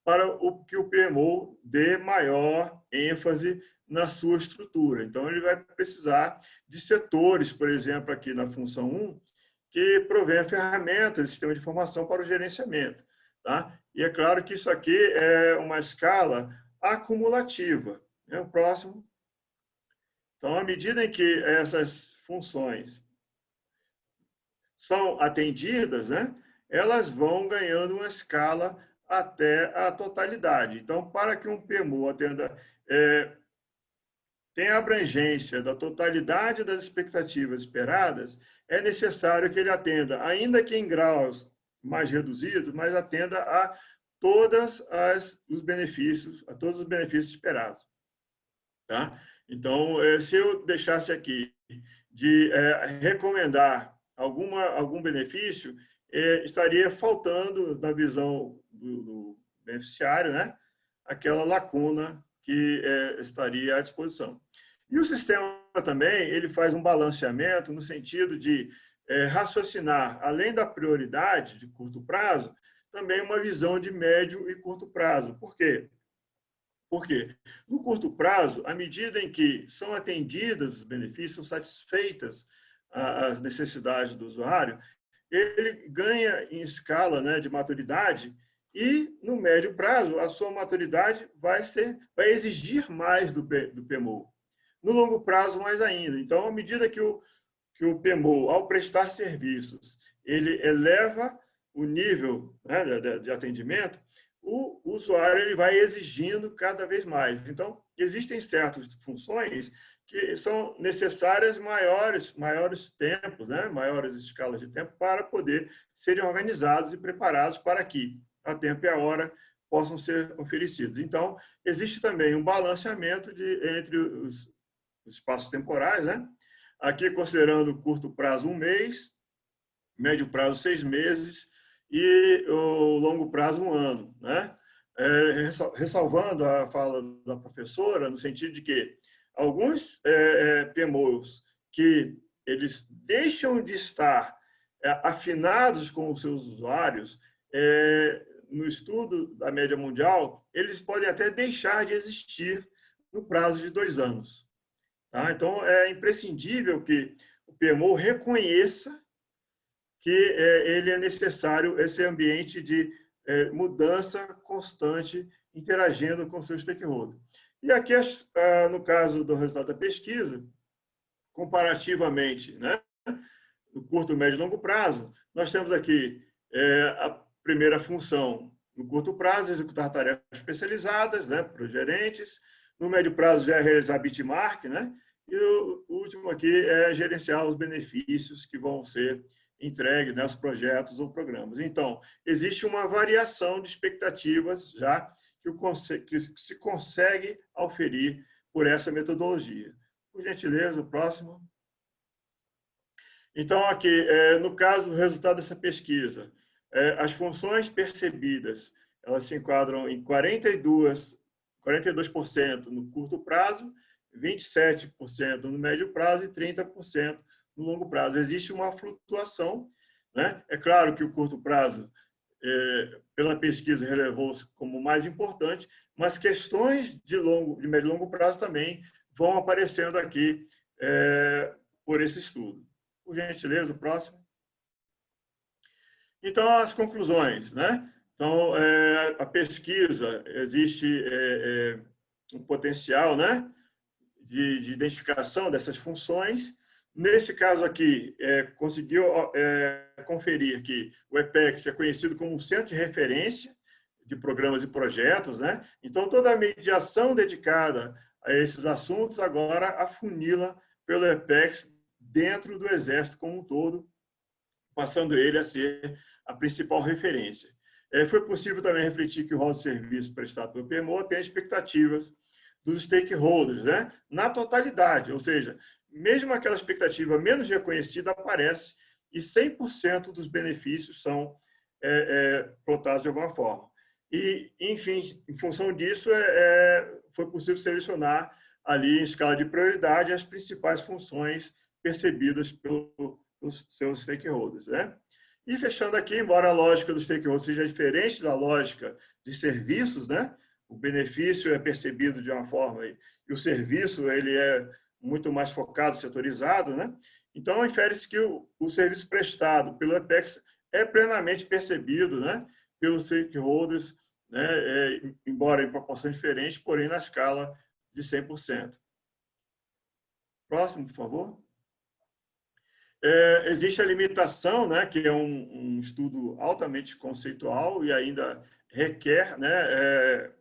para que o PMO dê maior ênfase na sua estrutura. Então, ele vai precisar de setores, por exemplo, aqui na função 1, que provém ferramentas, sistema de informação para o gerenciamento. Tá? E é claro que isso aqui é uma escala acumulativa. O próximo. Então, à medida em que essas funções são atendidas, né, elas vão ganhando uma escala até a totalidade. Então, para que um PMO atenda, tenha abrangência da totalidade das expectativas esperadas, é necessário que ele atenda, ainda que em graus mais reduzidos, mas atenda a todos os benefícios esperados. Tá? Então, se eu deixasse aqui de recomendar algum benefício, estaria faltando, na visão do beneficiário, né, aquela lacuna que estaria à disposição. E o sistema também ele faz um balanceamento no sentido de raciocinar, além da prioridade de curto prazo, também uma visão de médio e curto prazo. Por quê? Porque no curto prazo, à medida em que são atendidos os benefícios, são satisfeitas as necessidades do usuário, ele ganha em escala, né, de maturidade, e no médio prazo a sua maturidade vai exigir mais do PMO. No longo prazo, mais ainda. Então, à medida que o PMO, ao prestar serviços, ele eleva o nível, né, de atendimento, o usuário ele vai exigindo cada vez mais. Então, existem certas funções que são necessárias maiores tempos, né, maiores escalas de tempo, para poder serem organizados e preparados para que, a tempo e a hora, possam ser oferecidos. Então, existe também um balanceamento entre os espaços temporais, né? Aqui, considerando curto prazo, 1 mês, médio prazo, 6 meses, e o longo prazo, 1 ano, né? Ressalvando a fala da professora, no sentido de que alguns PMOs que eles deixam de estar afinados com os seus usuários, no estudo da média mundial, eles podem até deixar de existir no prazo de 2 anos. Tá? Então, é imprescindível que o PMO reconheça que ele é necessário esse ambiente de mudança constante, interagindo com seus stakeholders. E aqui, no caso do resultado da pesquisa, comparativamente, né, no curto, médio e longo prazo, nós temos aqui a primeira função, no curto prazo, executar tarefas especializadas, né, para os gerentes. No médio prazo, já é realizar benchmark, né? E o último aqui é gerenciar os benefícios que vão ser entregues, né, aos projetos ou programas. Então, existe uma variação de expectativas já que se consegue auferir por essa metodologia. Por gentileza, o próximo. Então, aqui, no caso do resultado dessa pesquisa, as funções percebidas, elas se enquadram em 42% no curto prazo, 27% no médio prazo e 30% no longo prazo. Existe uma flutuação, né? É claro que o curto prazo, pela pesquisa, relevou-se como mais importante, mas questões de médio e longo prazo também vão aparecendo aqui por esse estudo. Por gentileza, o próximo. Então, as conclusões, né? Então, a pesquisa, existe um potencial, né, de identificação dessas funções. Nesse caso aqui, conseguiu conferir que o EPEX é conhecido como um centro de referência de programas e projetos, né? Então, toda a mediação dedicada a esses assuntos agora afunila pelo EPEX dentro do Exército como um todo, passando ele a ser a principal referência. Foi possível também refletir que o rol de serviço prestado pelo PMO tem expectativas dos stakeholders, né, na totalidade, ou seja, mesmo aquela expectativa menos reconhecida aparece e 100% dos benefícios são plotados de alguma forma. E, enfim, em função disso, foi possível selecionar ali, em escala de prioridade, as principais funções percebidas pelos seus stakeholders, né? E fechando aqui, embora a lógica dos stakeholders seja diferente da lógica de serviços, né? O benefício é percebido de uma forma e o serviço ele é muito mais focado, setorizado, né? Então, infere-se que o serviço prestado pelo EPEX é plenamente percebido, né, pelos stakeholders, né, embora em proporção diferente, porém na escala de 100%. Próximo, por favor. Existe a limitação, né, que é um estudo altamente conceitual e ainda requer, né,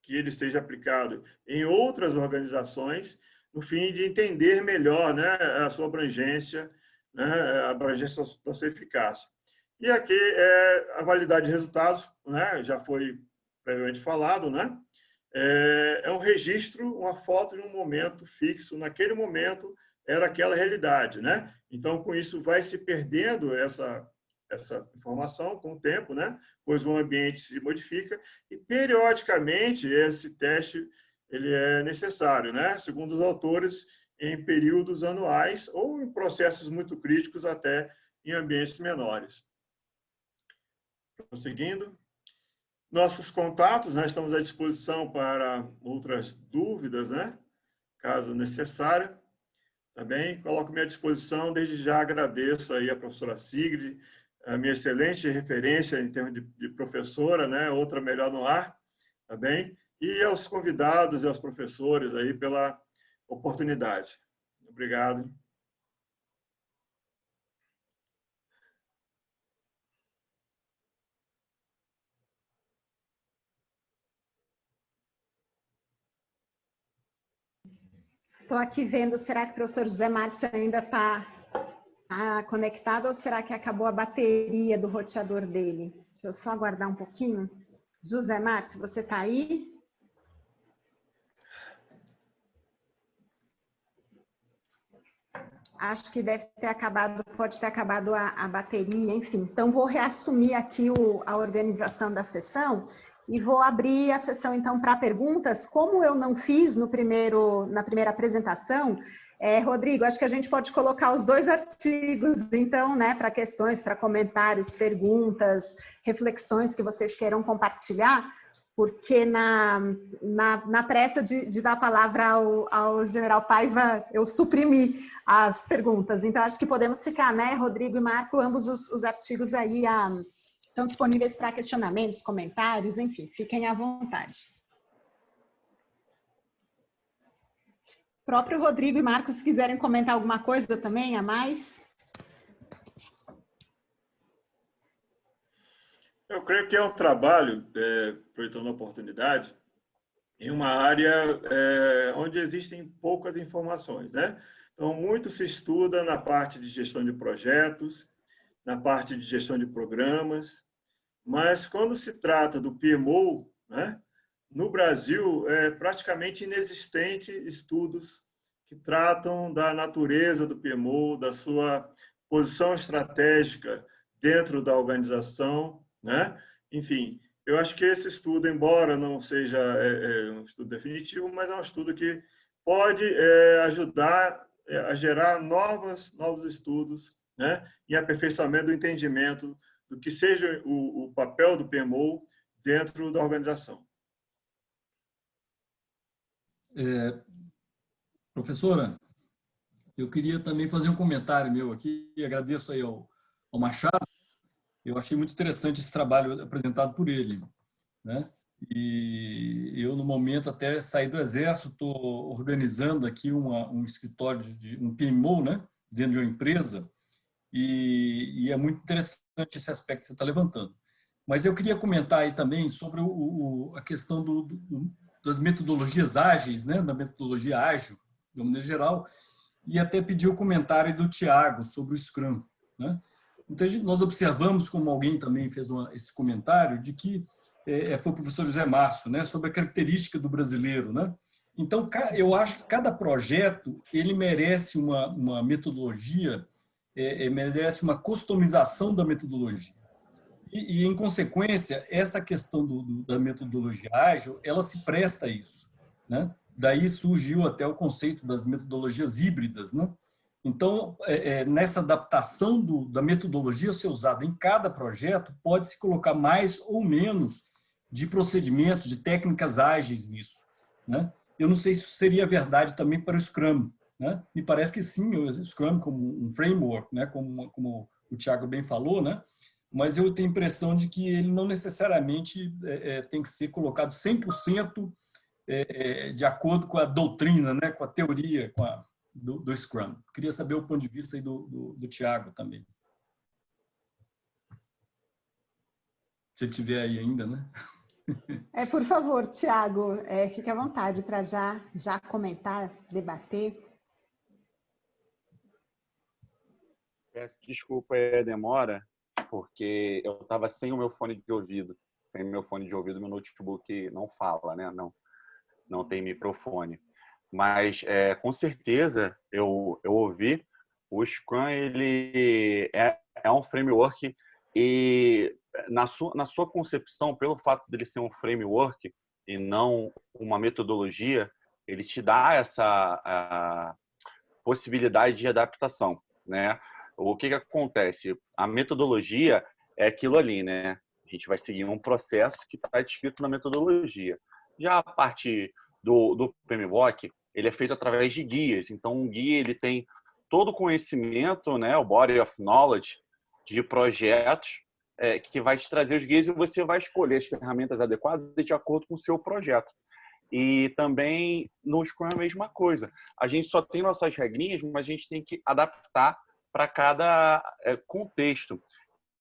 que ele seja aplicado em outras organizações, no fim de entender melhor, né, a sua abrangência, né, a abrangência da sua eficácia. E aqui a validade de resultados, né, já foi previamente falado, né, é um registro, uma foto de um momento fixo. Naquele momento era aquela realidade, né? Então, com isso, vai se perdendo essa informação com o tempo, né? Pois o ambiente se modifica e, periodicamente, esse teste ele é necessário, né? Segundo os autores, em períodos anuais ou em processos muito críticos, até em ambientes menores. Prosseguindo. Nossos contatos, né? Estamos à disposição para outras dúvidas, né? Caso necessário. Tá bem? Coloco-me à disposição. Desde já agradeço aí a professora Sigrid, a minha excelente referência em termos de professora, né? Outra melhor no ar, tá bem? E aos convidados e aos professores aí pela oportunidade. Obrigado. Estou aqui vendo, será que o professor José Márcio ainda está conectado ou será que acabou a bateria do roteador dele? Deixa eu só aguardar um pouquinho. José Márcio, você está aí? Acho que deve ter acabado, pode ter acabado a bateria, enfim. Então, vou reassumir aqui a organização da sessão e vou abrir a sessão, então, para perguntas. Como eu não fiz na primeira apresentação, Rodrigo, acho que a gente pode colocar os 2 artigos, então, né, para questões, para comentários, perguntas, reflexões que vocês queiram compartilhar, porque na pressa de dar a palavra ao general Paiva, eu suprimi as perguntas. Então, acho que podemos ficar, né, Rodrigo e Marco, ambos os artigos aí estão disponíveis para questionamentos, comentários, enfim, fiquem à vontade. Próprio Rodrigo e Marco, se quiserem comentar alguma coisa também a mais. Eu creio que é um trabalho, aproveitando a oportunidade, em uma área onde existem poucas informações, né? Então, muito se estuda na parte de gestão de projetos, na parte de gestão de programas, mas quando se trata do PMO, né, no Brasil, é praticamente inexistente estudos que tratam da natureza do PMO, da sua posição estratégica dentro da organização, né? Enfim, eu acho que esse estudo, embora não seja um estudo definitivo, mas é um estudo que pode ajudar a gerar novos estudos, né? E aperfeiçoamento do entendimento do que seja o papel do PMO dentro da organização. Professora, eu queria também fazer um comentário meu aqui, e agradeço aí ao Machado. Eu achei muito interessante esse trabalho apresentado por ele, né? E eu, no momento, até saí do Exército, estou organizando aqui um escritório um PMO, né? Dentro de uma empresa, e é muito interessante esse aspecto que você está levantando. Mas eu queria comentar aí também sobre a questão das metodologias ágeis, né? Da metodologia ágil, de uma maneira geral, e até pedir o comentário do Tiago sobre o Scrum, né? Então, nós observamos, como alguém também fez esse comentário, de que foi o professor José Márcio, né, sobre a característica do brasileiro, né? Então, eu acho que cada projeto ele merece uma metodologia, merece uma customização da metodologia. E, em consequência, essa questão da metodologia ágil, ela se presta a isso, né? Daí surgiu até o conceito das metodologias híbridas, né? Então, nessa adaptação da metodologia ser usada em cada projeto, pode-se colocar mais ou menos de procedimentos, de técnicas ágeis nisso, né? Eu não sei se isso seria verdade também para o Scrum, né? Me parece que sim, o Scrum como um framework, né? Como o Tiago bem falou, né? Mas eu tenho a impressão de que ele não necessariamente tem que ser colocado 100% de acordo com a doutrina, né? Com a teoria, do Scrum. Queria saber o ponto de vista aí do Tiago também. Se ele estiver aí ainda, né? Por favor, Tiago, fique à vontade para já comentar, debater. Peço desculpa a demora, porque eu estava sem o meu fone de ouvido. Sem o meu fone de ouvido, meu notebook não fala, né? Não tem microfone. Mas, com certeza, eu ouvi. O Scrum, ele é um framework e, na sua concepção, pelo fato dele ser um framework e não uma metodologia, ele te dá essa possibilidade de adaptação, né? O que acontece? A metodologia é aquilo ali, né? A gente vai seguir um processo que está descrito na metodologia. Já a parte do PMBOK, ele é feito através de guias. Então, um guia ele tem todo o conhecimento, né? O body of knowledge de projetos que vai te trazer os guias e você vai escolher as ferramentas adequadas de acordo com o seu projeto. E também no Scrum é a mesma coisa. A gente só tem nossas regrinhas, mas a gente tem que adaptar para cada contexto.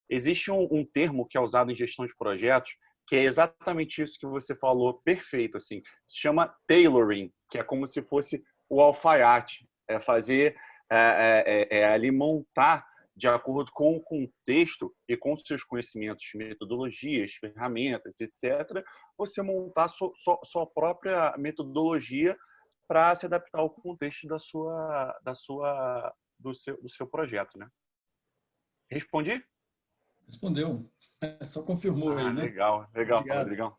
Existe um termo que é usado em gestão de projetos, que é exatamente isso que você falou, perfeito, assim. Se chama tailoring, que é como se fosse o alfaiate, fazer, ali montar de acordo com o contexto e com os seus conhecimentos, metodologias, ferramentas, etc., você montar sua própria metodologia para se adaptar ao contexto do seu projeto, né? Respondi? Respondeu. Só confirmou aí, né? Legal, Rodrigão.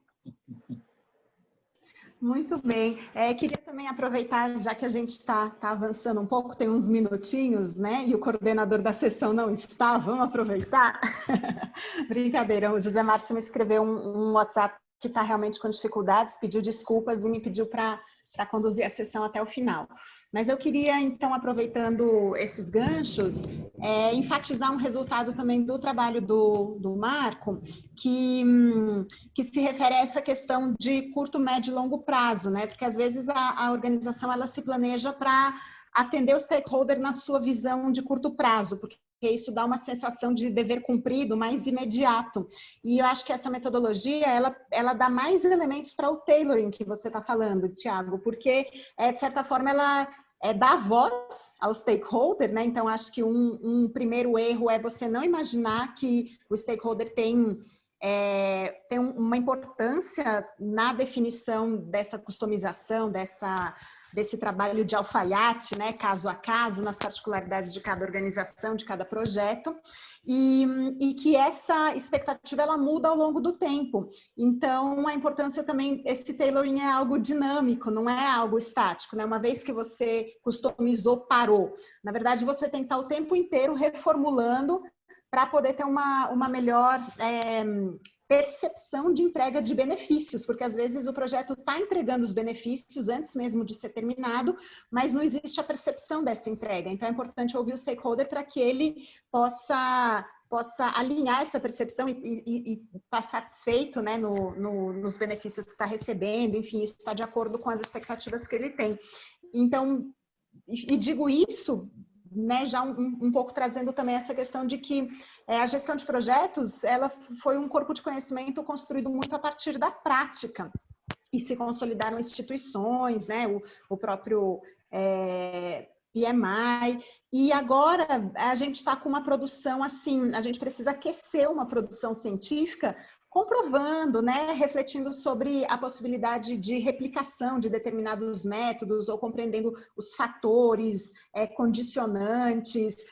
Muito bem. Queria também aproveitar, já que a gente está avançando um pouco, tem uns minutinhos, né? E o coordenador da sessão não está, vamos aproveitar? Brincadeira, o José Márcio me escreveu um WhatsApp que está realmente com dificuldades, pediu desculpas e me pediu para conduzir a sessão até o final. Mas eu queria, então, aproveitando esses ganchos, enfatizar um resultado também do trabalho do Marco, que se refere a essa questão de curto, médio e longo prazo, né? Porque às vezes a organização ela se planeja para atender o stakeholder na sua visão de curto prazo, porque isso dá uma sensação de dever cumprido mais imediato. E eu acho que essa metodologia, ela dá mais elementos para o tailoring que você está falando, Tiago, porque, de certa forma, ela dá voz ao stakeholder, né? Então, acho que um primeiro erro é você não imaginar que o stakeholder tem uma importância na definição dessa customização, desse trabalho de alfaiate, né, caso a caso, nas particularidades de cada organização, de cada projeto, e que essa expectativa ela muda ao longo do tempo. Então, a importância também, esse tailoring é algo dinâmico, não é algo estático, né? Uma vez que você customizou, parou. Na verdade, você tem que estar o tempo inteiro reformulando para poder ter uma melhor percepção de entrega de benefícios, porque às vezes o projeto está entregando os benefícios antes mesmo de ser terminado, mas não existe a percepção dessa entrega. Então é importante ouvir o stakeholder para que ele possa alinhar essa percepção e estar satisfeito, né, nos benefícios que está recebendo, enfim, isso está de acordo com as expectativas que ele tem. Então, e digo isso, né, já um pouco trazendo também essa questão de que a gestão de projetos, ela foi um corpo de conhecimento construído muito a partir da prática, e se consolidaram instituições, né, o próprio PMI, e agora a gente está com uma produção assim, a gente precisa aquecer uma produção científica comprovando, né, refletindo sobre a possibilidade de replicação de determinados métodos ou compreendendo os fatores, condicionantes,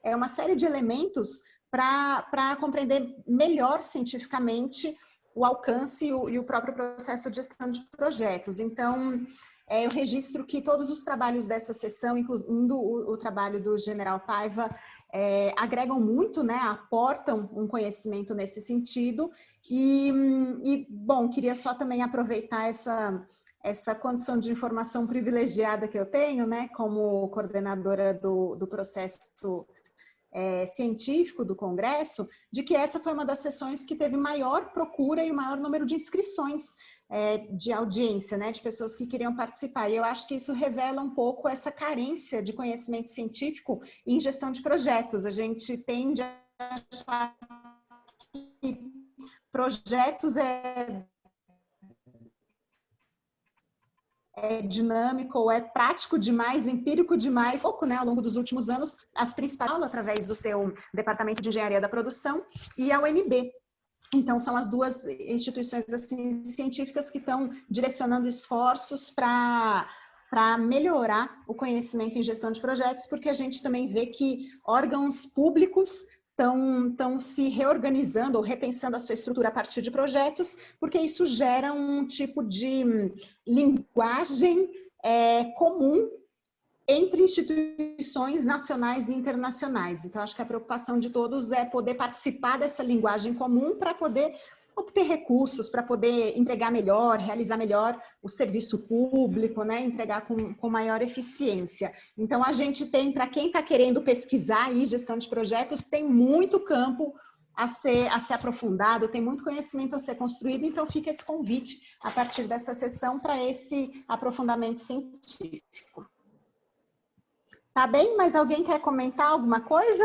uma série de elementos para compreender melhor cientificamente o alcance e o próprio processo de gestão de projetos. Então, eu registro que todos os trabalhos dessa sessão, incluindo o trabalho do General Paiva, agregam muito, né, aportam um conhecimento nesse sentido e bom, queria só também aproveitar essa condição de informação privilegiada que eu tenho, né, como coordenadora do processo científico do Congresso, de que essa foi uma das sessões que teve maior procura e o maior número de inscrições de audiência, né, de pessoas que queriam participar. E eu acho que isso revela um pouco essa carência de conhecimento científico em gestão de projetos. A gente tende a achar que projetos é dinâmico, ou é prático demais, empírico demais, pouco, né, ao longo dos últimos anos, as principais aulas através do seu Departamento de Engenharia da Produção e a UNB. Então, são as duas instituições assim, científicas que estão direcionando esforços para melhorar o conhecimento em gestão de projetos, porque a gente também vê que órgãos públicos estão se reorganizando ou repensando a sua estrutura a partir de projetos, porque isso gera um tipo de linguagem comum entre instituições nacionais e internacionais. Então, acho que a preocupação de todos é poder participar dessa linguagem comum para poder obter recursos, para poder entregar melhor, realizar melhor o serviço público, né? Entregar com maior eficiência. Então, a gente tem, para quem está querendo pesquisar aí gestão de projetos, tem muito campo a ser aprofundado, tem muito conhecimento a ser construído, então fica esse convite a partir dessa sessão para esse aprofundamento científico. Tá bem? Mas alguém quer comentar alguma coisa?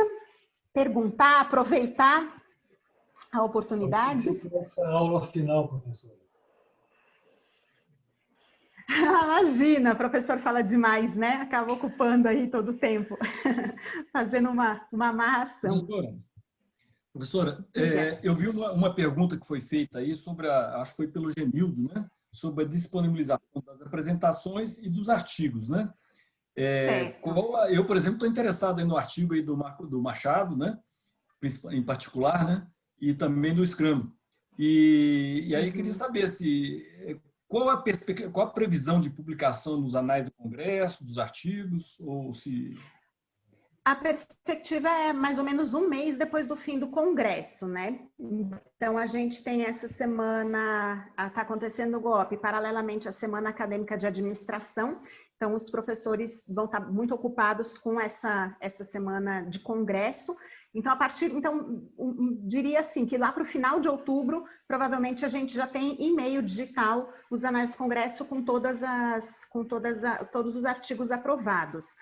Perguntar, aproveitar a oportunidade? Essa aula final, professora. Imagina, o professor fala demais, né? Acaba ocupando aí todo o tempo, fazendo uma amarração. Professora, eu vi uma pergunta que foi feita aí sobre, acho que foi pelo Genildo, né? Sobre a disponibilização das apresentações e dos artigos, né? Eu, por exemplo, estou interessado aí no artigo aí do Machado, né? Em particular, né? E também do Scrum. E aí queria saber qual a previsão de publicação nos anais do Congresso, dos artigos, ou se... A perspectiva é mais ou menos um mês depois do fim do Congresso, né? Então, a gente tem essa semana, está acontecendo no GOP, paralelamente à Semana Acadêmica de Administração. Então, os professores vão estar muito ocupados com essa semana de Congresso. Então, diria assim, que lá para o final de outubro, provavelmente a gente já tem e-mail digital, os anais do Congresso com todos os artigos aprovados.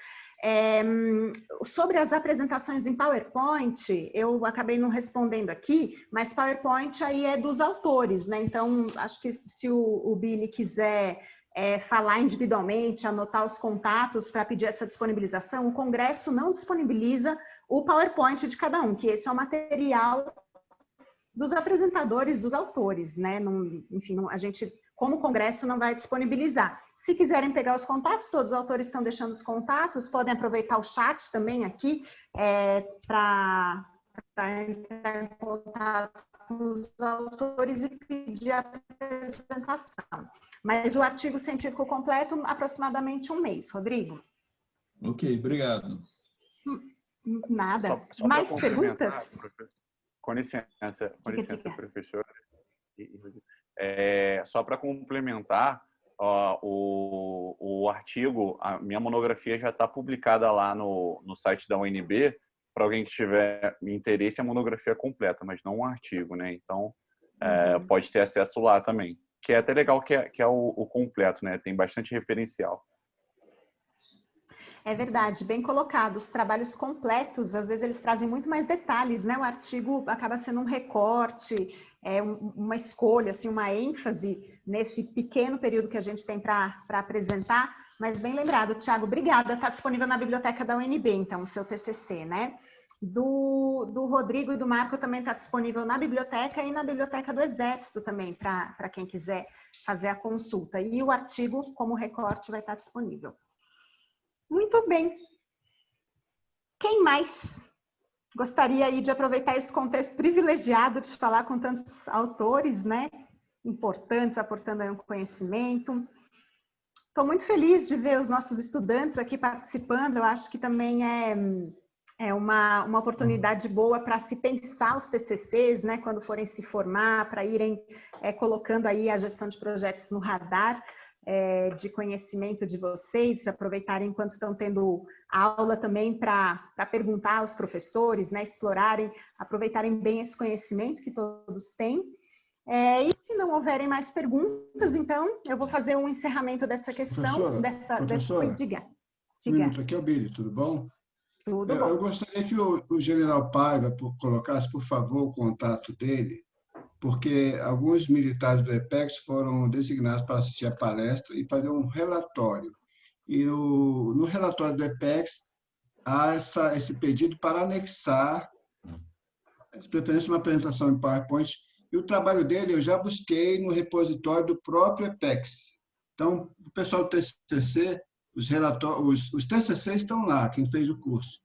Sobre as apresentações em PowerPoint, eu acabei não respondendo aqui, mas PowerPoint aí é dos autores, né? Então, acho que se o Billy quiser falar individualmente, anotar os contatos para pedir essa disponibilização, o Congresso não disponibiliza o PowerPoint de cada um, que esse é o material dos apresentadores, dos autores, né? Enfim, a gente, como Congresso, não vai disponibilizar. Se quiserem pegar os contatos, todos os autores estão deixando os contatos, podem aproveitar o chat também aqui para entrar em contato com os autores e pedir a apresentação. Mas o artigo científico completo, aproximadamente um mês. Rodrigo? Ok, obrigado. Nada. Só Mais perguntas? Com licença, professora. Só para complementar, o artigo, a minha monografia já está publicada lá no site da UNB. Para alguém que tiver interesse, a monografia completa, mas não um artigo, né? Então, pode ter acesso lá também. Que é até legal que é o completo, né? Tem bastante referencial. É verdade, bem colocado. Os trabalhos completos, às vezes eles trazem muito mais detalhes, né? O artigo acaba sendo um recorte, uma escolha, assim, uma ênfase nesse pequeno período que a gente tem para apresentar. Mas bem lembrado, Thiago, obrigada. Está disponível na biblioteca da UNB, então, o seu TCC, né? Do Rodrigo e do Marco também está disponível na biblioteca e na biblioteca do Exército também, para quem quiser fazer a consulta. E o artigo, como recorte, vai estar disponível. Muito bem. Quem mais gostaria aí de aproveitar esse contexto privilegiado de falar com tantos autores, né? Importantes, aportando aí um conhecimento. Estou muito feliz de ver os nossos estudantes aqui participando. Eu acho que também é uma oportunidade boa para se pensar os TCCs, né? Quando forem se formar, para irem colocando aí a gestão de projetos no radar. De conhecimento de vocês, aproveitarem enquanto estão tendo aula também para perguntar aos professores, né, explorarem, aproveitarem bem esse conhecimento que todos têm. E se não houverem mais perguntas, então, eu vou fazer um encerramento dessa questão. Professora, Diga. Um minuto, aqui é o Billy, tudo bom? Tudo bom. Eu gostaria que o general Paiva colocasse, por favor, o contato dele, porque alguns militares do EPEX foram designados para assistir a palestra e fazer um relatório. E no relatório do EPEX há esse pedido para anexar, de preferência, uma apresentação em PowerPoint. E o trabalho dele eu já busquei no repositório do próprio EPEX. Então, o pessoal do TCC, os TCC estão lá, quem fez o curso,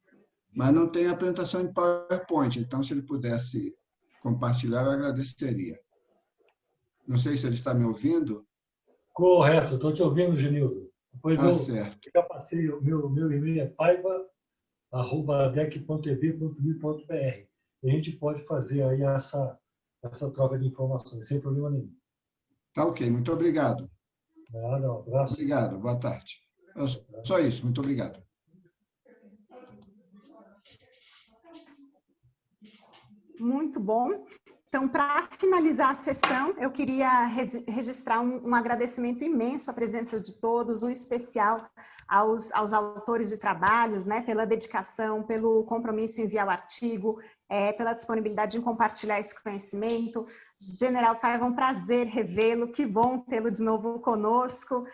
mas não tem apresentação em PowerPoint. Então, se ele pudesse compartilhar, eu agradeceria. Não sei se ele está me ouvindo. Correto, estou te ouvindo, Genildo. Depois certo. Eu passei o meu e-mail é paiva@adec.tv.me.br. A gente pode fazer aí essa troca de informações, sem problema nenhum. Tá ok, muito obrigado. Nada, um abraço. Obrigado, boa tarde. Só isso, muito obrigado. Muito bom. Então, para finalizar a sessão, eu queria registrar um agradecimento imenso à presença de todos, um especial aos autores de trabalhos, né, pela dedicação, pelo compromisso em enviar o artigo, pela disponibilidade em compartilhar esse conhecimento. General Paiva, é um prazer revê-lo, que bom tê-lo de novo conosco.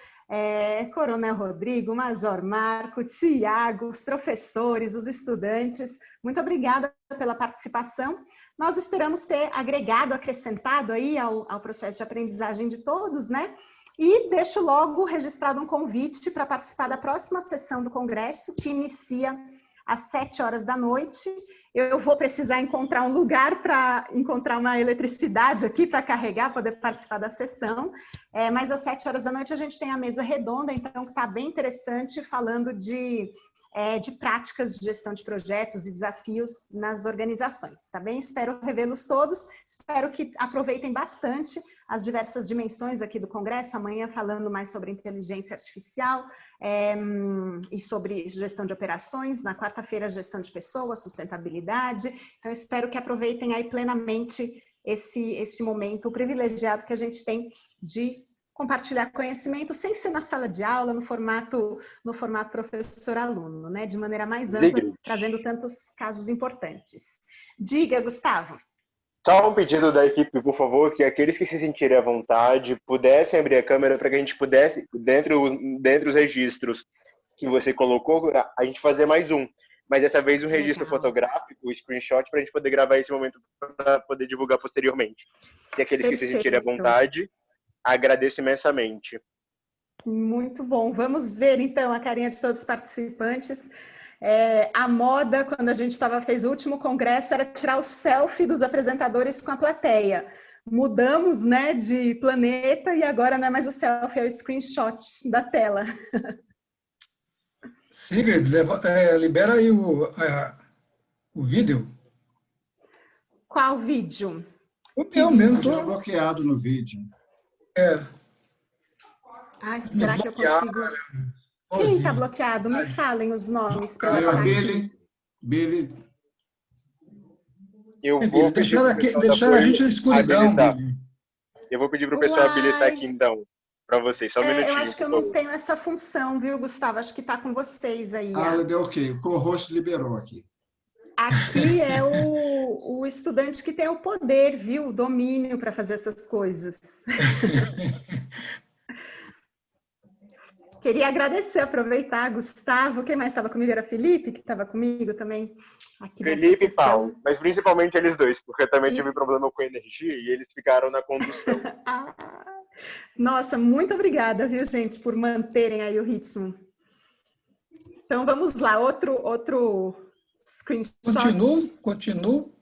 Coronel Rodrigo, Major Marco, Tiago, os professores, os estudantes, muito obrigada pela participação. Nós esperamos ter acrescentado aí ao processo de aprendizagem de todos, né? E deixo logo registrado um convite para participar da próxima sessão do Congresso, que inicia às 19h. Eu vou precisar encontrar um lugar para encontrar uma eletricidade aqui para carregar, poder participar da sessão. Mas às 19h a gente tem a mesa redonda, então que está bem interessante, falando de práticas de gestão de projetos e desafios nas organizações, tá bem? Espero revê-los todos, espero que aproveitem bastante as diversas dimensões aqui do Congresso, amanhã falando mais sobre inteligência artificial e sobre gestão de operações, na quarta-feira gestão de pessoas, sustentabilidade, então espero que aproveitem aí plenamente esse momento privilegiado que a gente tem de compartilhar conhecimento sem ser na sala de aula, no formato professor-aluno, né? De maneira mais ampla, trazendo tantos casos importantes. Diga, Gustavo. Só um pedido da equipe, por favor, que aqueles que se sentirem à vontade pudessem abrir a câmera para que a gente pudesse, dentro dos registros que você colocou, a gente fazer mais um. Mas dessa vez um registro fotográfico, um screenshot, para a gente poder gravar esse momento para poder divulgar posteriormente. E aqueles que se sentirem à vontade, agradeço imensamente. Muito bom. Vamos ver, então, a carinha de todos os participantes. A moda, quando a gente fez o último congresso, era tirar o selfie dos apresentadores com a plateia. Mudamos, né, de planeta e agora não é mais o selfie, é o screenshot da tela. Sigrid, libera aí o vídeo. Qual vídeo? O meu mesmo. Está bloqueado no vídeo. Será que eu consigo? Quem está bloqueado? Me falem os nomes. Billy. Eu vou deixar a gente na escuridão, Billy. Eu vou pedir para o pessoal habilitar aqui, então, para vocês. Só um minutinho. Eu acho que eu não tenho essa função, viu, Gustavo? Acho que está com vocês aí. Deu ok. O co-host liberou aqui. Aqui é o estudante que tem o poder, viu? O domínio para fazer essas coisas. Queria agradecer, aproveitar, Gustavo. Quem mais estava comigo era Felipe, que estava comigo também. Aqui Felipe e Paulo, mas principalmente eles dois, porque eu também tive problema com energia e eles ficaram na condução. Nossa, muito obrigada, viu, gente, por manterem aí o ritmo. Então, vamos lá, outro screenshot. Continuo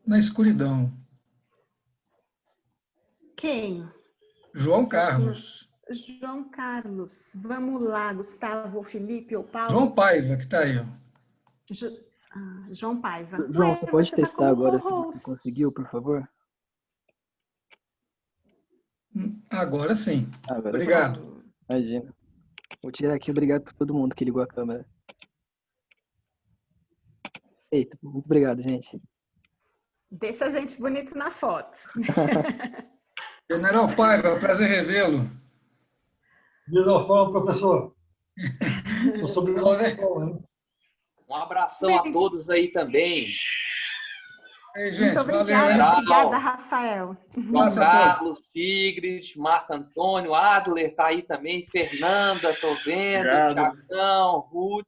na escuridão. Quem? João Carlos. João Carlos. Vamos lá, Gustavo, Felipe ou Paulo? João Paiva, que está aí. João Paiva. João, você pode testar agora se você conseguiu, por favor? Agora sim. Obrigado. Sim. Imagina. Vou tirar aqui. Obrigado por todo mundo que ligou a câmera. Eita, muito obrigado, gente. Deixa a gente bonito na foto. General Paiva, prazer revê-lo. De mesma forma, professor. Seu sobrenome é bom, hein? Um abração a todos aí também. Ei, gente, Muito valeu, obrigada, hein? obrigada, Rafael. João Carlos, Sigrid, Marco Antônio, Adler está aí também, Fernanda, estou vendo, Tiagão, Ruth.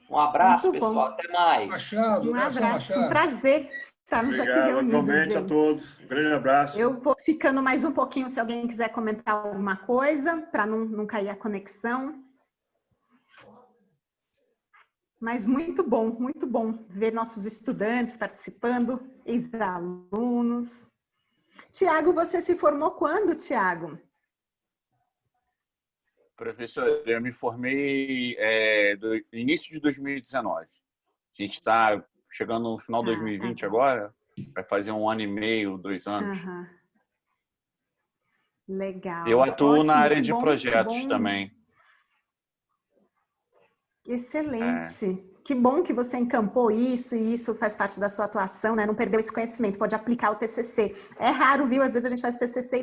Um abraço, Muito bom. pessoal. Até mais. Machado, Um abraço, um prazer estarmos aqui Obrigado, reunidos, igualmente gente. a todos. Um grande abraço. Eu vou ficando mais um pouquinho, se alguém quiser comentar alguma coisa, para não cair a conexão. Mas muito bom ver nossos estudantes participando, ex-alunos. Tiago, você se formou quando, Tiago? Professor, eu me formei no início de 2019. A gente está chegando no final de 2020 agora, vai fazer 1 ano e meio, 2 anos. Legal. Eu atuo na área de bom, projetos também. Excelente. Que bom que você encampou isso e isso faz parte da sua atuação, né? Não perdeu esse conhecimento, pode aplicar o TCC. É raro, viu? Às vezes a gente faz TCC